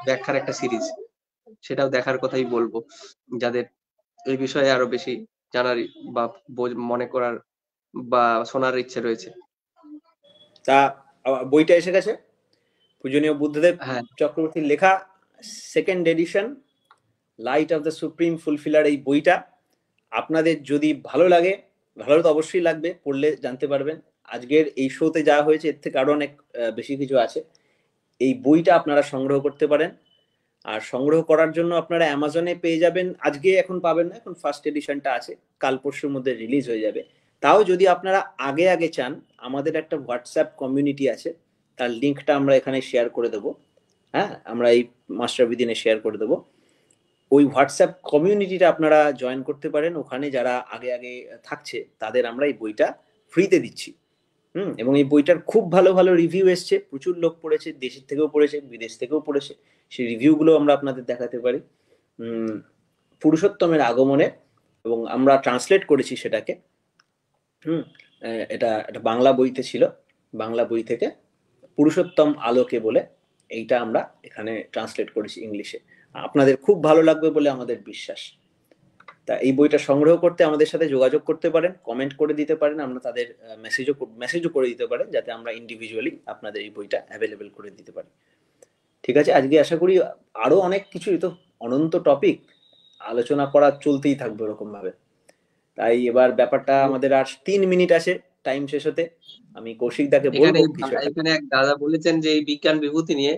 ব্যাখ্যার একটা সিরিজ, সেটাও দেখার কথাই বলবো যাদের এই বিষয়ে আরো বেশি জানার বা মনে করার বা শোনার ইচ্ছে রয়েছে। তা বইটা এসে গেছে, পূজনীয় বুদ্ধদেব চক্রবর্তীর লেখা, second addition, light off the supreme ফুলফিলার। এই বইটা আপনাদের যদি ভালো লাগে, ভালো তো অবশ্যই লাগবে, পড়লে জানতে পারবেন। আজকের এই শোতে যা হয়েছে এর থেকে আরো অনেক বেশি কিছু আছে। এই বইটা আপনারা সংগ্রহ করতে পারেন, আর সংগ্রহ করার জন্য আপনারা অ্যামাজনে পেয়ে যাবেন। আজকে এখন পাবেন না, এখন ফার্স্ট এডিশনটা আছে, কাল পরশুর মধ্যে রিলিজ হয়ে যাবে। তাও যদি আপনারা আগে আগে চান, আমাদের একটা হোয়াটসঅ্যাপ কমিউনিটি আছে, তার লিঙ্কটা আমরা এখানে শেয়ার করে দেবো। হ্যাঁ, আমরা এই মাস্টার উইদিনে শেয়ার করে দেবো। ওই হোয়াটসঅ্যাপ কমিউনিটিটা আপনারা জয়েন করতে পারেন। ওখানে যারা আগে আগে থাকছে তাদের আমরা এই বইটা ফ্রিতে দিচ্ছি। এবং এই বইটার খুব ভালো ভালো রিভিউ এসছে, প্রচুর লোক পড়েছে, দেশের থেকেও পড়েছে, বিদেশ থেকেও পড়েছে। সেই রিভিউগুলো আমরা আপনাদের দেখাতে পারি। পুরুষোত্তমের আগমনে, এবং আমরা ট্রান্সলেট করেছি সেটাকে। এটা বাংলা বইতে ছিল, বাংলা বই থেকে পুরুষোত্তম আলোকে বলে এইটা আমরা এখানে ট্রান্সলেট করেছি ইংলিশে। আপনাদের খুব ভালো লাগবে বলে আমাদের বিশ্বাস। তা এই বইটা সংগ্রহ করতে আমাদের সাথে যোগাযোগ করতে পারেন, কমেন্ট করে দিতে পারেন, আমরা তাদের মেসেজও করে দিতে পারেন, যাতে আমরা ইন্ডিভিজুয়ালি আপনাদের এই বইটা অ্যাভেলেবেল করে দিতে পারি। ঠিক আছে, আজকে আশা করি আরো অনেক কিছু, তো অনন্ত টপিক আলোচনা করা চলতেই থাকবে ওরকম ভাবে। তাই এবার ব্যাপারটা আমাদের আর 3 মিনিট আছে টাইম শেষ হতে। আমি কৌশিক দাকে বলবো কিছু। এখানে এক দাদা বলেছেন যে এই বিজ্ঞান বিভূতি নিয়ে,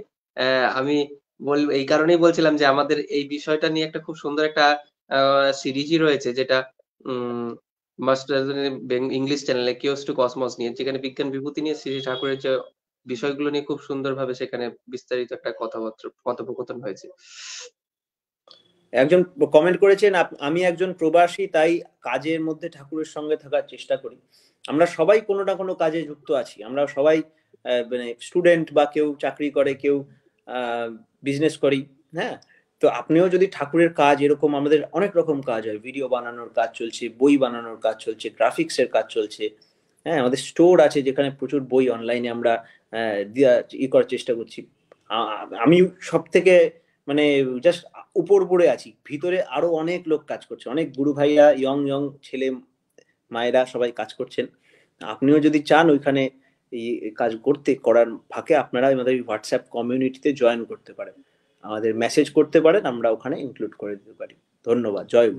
আমি এই কারণেই বলছিলাম যে আমাদের এই বিষয়টা নিয়ে একটা খুব সুন্দর একটা সিরিজই রয়েছে, যেটা মাস্টার ইংলিশ চ্যানেলে কিওস টু কসমস নিয়ে, যেখানে বিজ্ঞান বিভূতি নিয়ে শ্রী ঠাকুরের যে বিষয়গুলো নিয়ে খুব সুন্দরভাবে সেখানে বিস্তারিত একটা কথোপকথন হয়েছে। একজন কমেন্ট করেছেন, আমি একজন প্রবাসী, তাই কাজের মধ্যে ঠাকুরের সঙ্গে থাকার চেষ্টা করি। আমরা সবাই কোনো না কোনো কাজে যুক্ত আছি, আমরা সবাই মানে স্টুডেন্ট, বা কেউ চাকরি করে, কেউ বিজনেস করি। হ্যাঁ, তো আপনিও যদি ঠাকুরের কাজ, এরকম আমাদের অনেক রকম কাজ হয়, ভিডিও বানানোর কাজ চলছে, বই বানানোর কাজ চলছে, গ্রাফিক্সের কাজ চলছে। হ্যাঁ, আমাদের স্টোর আছে যেখানে প্রচুর বই অনলাইনে আমরা করার চেষ্টা করছি। আমি সব থেকে মানে জাস্ট উপরে আছি, ভিতরে আরো অনেক লোক কাজ করছে, অনেক গুরু ভাইয়া, ইয়ং ছেলে মায়েরা সবাই কাজ করছেন। আপনিও যদি চান ওইখানে এই কাজ করার ফাঁকে, আপনারা আমাদের হোয়াটসঅ্যাপ কমিউনিটিতে জয়েন করতে পারেন, আমাদের মেসেজ করতে পারেন, আমরা ওখানে ইনক্লুড করে দিতে পারি। ধন্যবাদ। জয়।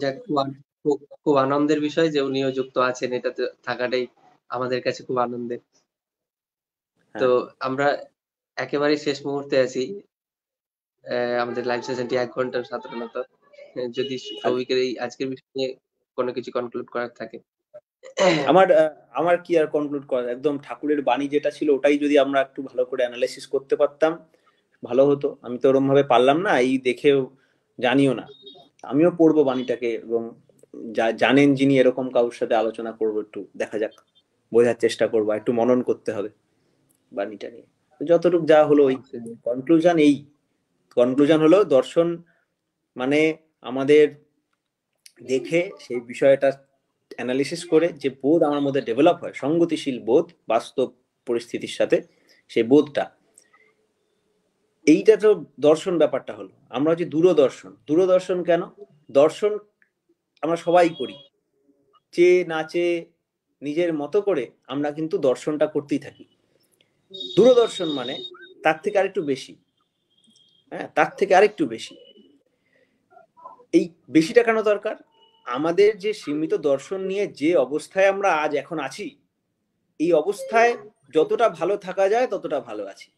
খুব আনন্দের বিষয় যে উনিও যুক্ত আছেন, এটাতে থাকাটাই আমাদের কাছে খুব আনন্দের। তো আমরা একেবারে শেষ মুহূর্তে আছি, আমাদের লাইভ সেশনটি 1 ঘন্টা সাধারণত। যদি সৌভিকের এই আজকের বিষয় নিয়ে কোনো কিছু কনক্লুড করার থাকে। আমার কি আর কনক্লুড করা, একদম ঠাকুরের বাণী যেটা ছিল ওটাই যদি আমরা একটু ভালো করে অ্যানালাইসিস করতে পারতাম ভালো হতো। আমি তো ওরকম ভাবে পারলাম না, এই দেখেও জানিও না। আমিও পড়বো বাণীটাকে, এবং জানেন যিনি, এরকম কারোর সাথে আলোচনা করবো, একটু দেখা যাক, বোঝার চেষ্টা করবো, একটু মনন করতে হবে বাণীটা নিয়ে। যতটুকু যা হলো, ওই কনক্লুশন হলো দর্শন মানে আমাদের দেখে সেই বিষয়টা অ্যানালিসিস করে যে বোধ আমার মধ্যে ডেভেলপ হয়, সঙ্গতিশীল বোধ বাস্তব পরিস্থিতির সাথে, সেই বোধটা, এইটা তো দর্শন ব্যাপারটা হলো। আমরা হচ্ছে দূরদর্শন। দূরদর্শন কেন? দর্শন আমরা সবাই করি, চেয়ে না চেয়ে নিজের মতো করে আমরা কিন্তু দর্শনটা করতেই থাকি। দূরদর্শন মানে তার থেকে আরেকটু বেশি, হ্যাঁ, তার থেকে আরেকটু বেশি। এই বেশিটা কেন দরকার? আমাদের যে সীমিত দর্শন নিয়ে যে অবস্থায় আমরা আজ এখন আছি, এই অবস্থায় যতটা ভালো থাকা যায় ততটা ভালো আছি।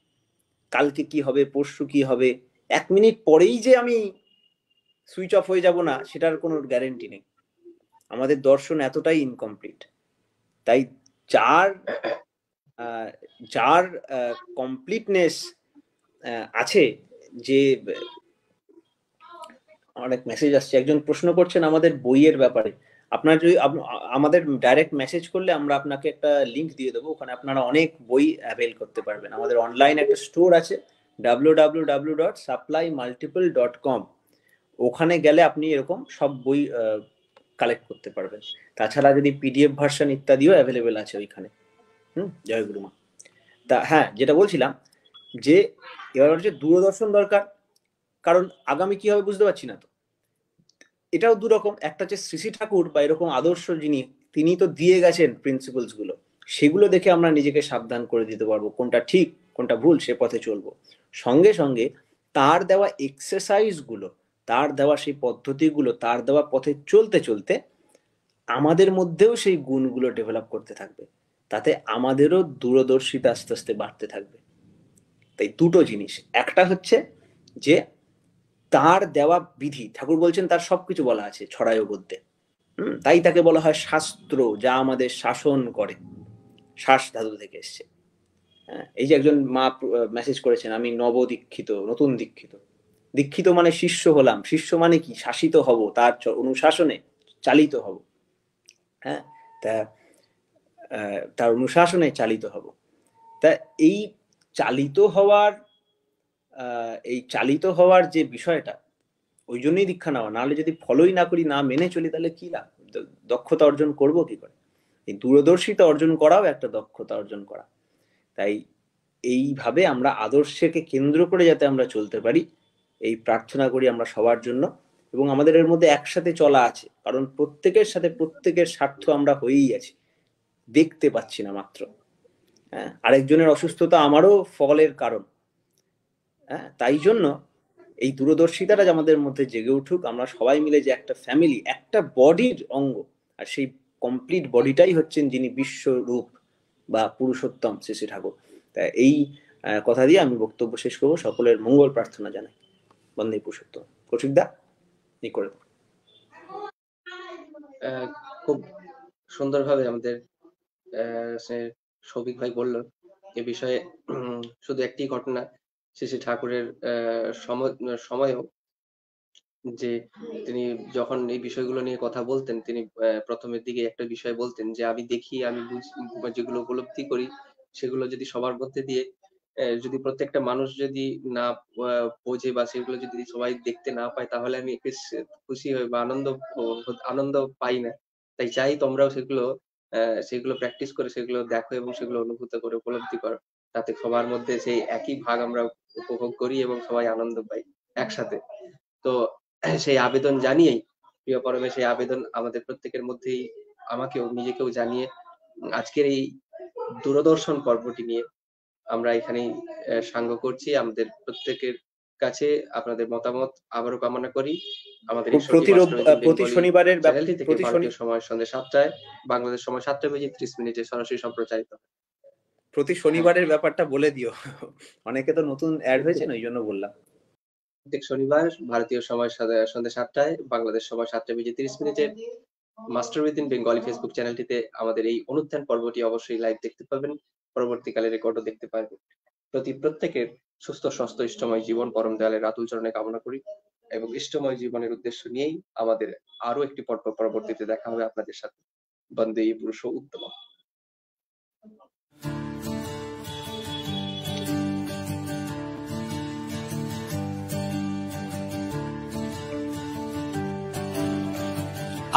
কালকে কি হবে, পরশু কি হবে, 1 মিনিট পরেই যে আমি সুইচ অফ হয়ে যাব না, সেটার কোনো গ্যারেন্টি নেই। আমাদের দর্শন এতটাই ইনকমপ্লিট। তাই যার কমপ্লিটনেস আছে, যে অনেক মেসেজ আসছে, একজন প্রশ্ন করছেন আমাদের বইয়ের ব্যাপারে। আপনার যদি আমাদের ডাইরেক্ট মেসেজ করলে আমরা আপনাকে একটা লিংক দিয়ে দেবো, ওখানে আপনারা অনেক বই অ্যাভেল করতে পারবেন। আমাদের অনলাইন একটা স্টোর আছে www.supply multiple.com, ওখানে গেলে আপনি এরকম সব বই কালেক্ট করতে পারবেন। তাছাড়া যদি পিডিএফ ভার্সন ইত্যাদিও অ্যাভেলেবেল আছে ওইখানে। জয় গুরুমা। তা হ্যাঁ, যেটা বলছিলাম যে এবার হচ্ছে দূরদর্শন দরকার, কারণ আগামী কি হবে বুঝতে পারছি না। তো এটাও দুরকম, একটা হচ্ছে শ্রী শ্রী ঠাকুর বা এরকম আদর্শ যিনি, তিনি তো দিয়ে গেছেন প্রিন্সিপালস গুলো, সেগুলো দেখে আমরা নিজেকে সাবধান করে দিতে পারবো কোনটা ঠিক কোনটা ভুল, সে পথে চলবো। সঙ্গে সঙ্গে তার দেওয়া এক্সারসাইজ গুলো, তার দেওয়া সেই পদ্ধতিগুলো, তার দেওয়া পথে চলতে চলতে আমাদের মধ্যেও সেই গুণগুলো ডেভেলপ করতে থাকবে, তাতে আমাদেরও দূরদর্শিতা আস্তে আস্তে বাড়তে থাকবে। তাই দুটো জিনিস, একটা হচ্ছে যে তার দেওয়া বিধি, ঠাকুর বলছেন তার সবকিছু বলা আছে ছড়ায় গদ্যে, তাই তাকে বলা হয় শাস্ত্র, যা আমাদের শাসন করে। শ্বাস ধাতু থেকে এসছে। হ্যাঁ, এই যে একজন মা মেসেজ করেছেন, আমি নবদীক্ষিত, নতুন দীক্ষিত। দীক্ষিত মানে শিষ্য হলাম, শিষ্য মানে কি? শাসিত হব, তার অনুশাসনে চালিত হব। হ্যাঁ, তার অনুশাসনে চালিত হব। তা এই চালিত হওয়ার যে বিষয়টা, ওই জন্যই দীক্ষা নেওয়া। নাহলে যদি ফলোই না করি, না মেনে চলি, তাহলে কি লাভ? দক্ষতা অর্জন করব কি করে? এই দূরদর্শিতা অর্জন করাও একটা দক্ষতা অর্জন করা। তাই এইভাবে আমরা আদর্শকে কেন্দ্র করে যাতে আমরা চলতে পারি, এই প্রার্থনা করি আমরা সবার জন্য। এবং আমাদের এর মধ্যে একসাথে চলা আছে, কারণ প্রত্যেকের সাথে প্রত্যেকের স্বার্থ আমরা হয়েই আছি, দেখতে পাচ্ছি না মাত্র। হ্যাঁ, আরেকজনের অসুস্থতা আমারও ফলের কারণ। হ্যাঁ, তাই জন্য এই দূরদর্শিতাটা আমাদের মধ্যে জেগে উঠুক। আমরা সবাই মিলে যে একটা ফ্যামিলি, একটা বডির অঙ্গ, আর সেই কমপ্লিট বডিটাই হচ্ছেন যিনি বিশ্বরূপ বা পুরুষোত্তম শ্রী শ্রী ঠাকুর। তাই এই কথা দিয়ে আমি বক্তব্য শেষ করবো। সকলের মঙ্গল প্রার্থনা জানাই। বন্দে পুরুষোত্তম। কৌশিকদা এই করে দেবো। খুব সুন্দরভাবে আমাদের সৌভিক ভাই বলল এ বিষয়ে। শুধু একটি ঘটনা, শ্রী শ্রী ঠাকুরের সময়ও যে তিনি যখন এই বিষয়গুলো নিয়ে কথা বলতেন, তিনি প্রথমের দিকে একটা বিষয় বলতেন যে আমি দেখি, আমি যেগুলো উপলব্ধি করি সেগুলো যদি সবার মধ্যে দিয়ে যদি প্রত্যেকটা মানুষ যদি না বোঝে বা সেগুলো যদি সবাই দেখতে না পায়, তাহলে আমি খুশি হই বা আনন্দ পাই না। তাই চাই তোমরাও সেগুলো প্র্যাকটিস করে সেগুলো দেখো এবং সেগুলো অনুভূত করে উপলব্ধি করো, তাতে সবার মধ্যে সেই একই ভাগ আমরা উপভোগ করি এবং সবাই আনন্দ পাই একসাথে। তো সেই আবেদন জানিয়েই, প্রিয় পরমে সেই আবেদন আমাদের প্রত্যেকের মধ্যেই, আমাকেও নিজেকেও জানিয়ে আজকের এই দূরদর্শন পর্বটি নিয়ে আমরা এখানেই সাঙ্গ করছি। আমাদের প্রত্যেকের কাছে আপনাদের মতামত আবারও কামনা করি। আমাদের প্রতি শনিবারের চ্যানেলটি থেকে ভারতীয় সময় সন্ধ্যা 7টায়, বাংলাদেশ সময় 7:30 সরাসরি সম্প্রচারিত। প্রতি শনিবারের ব্যাপারটা বলে দিও, অনেকে তো নতুন অ্যাড হয়েছে, ওই জন্য বললাম। প্রত্যেক শনিবার ভারতীয় সময় সন্ধ্যা 7টায়, বাংলাদেশ সময় 7:30 মাস্টার উইদিন বেঙ্গলি ফেসবুক চ্যানেলটিতে আমাদের এই অনুধ্যান পর্বটি অবশ্যই লাইভ দেখতে পাবেন, পরবর্তীকালে রেকর্ডও দেখতে পারবেন। প্রত্যেকের সুস্থ স্বাস্থ্য ইষ্টময় জীবন পরম দয়ালের আতুল চরণে কামনা করি এবং ইষ্টময় জীবনের উদ্দেশ্য নিয়েই আমাদের আরো একটি পর্ব পরবর্তীতে দেখা হবে আপনাদের সাথে। বন্দে পুরুষোত্তম।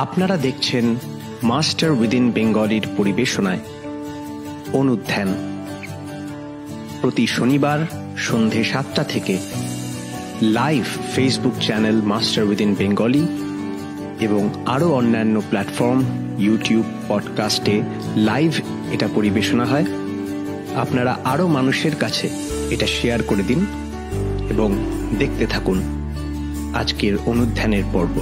আপনারা দেখছেন মাস্টার উইদিন বেঙ্গলির পরিবেশনায় অনুধ্যান। প্রতি শনিবার সন্ধে 7টা থেকে live Facebook channel Master Within Bengali এবং আরো অন্যান্য প্ল্যাটফর্ম ইউটিউব পডকাস্টে লাইভ এটা পরিবেশনা হয়। আপনারা আরো মানুষের কাছে এটা শেয়ার করে দিন এবং দেখতে থাকুন আজকের অনুধ্যানের পর্ব।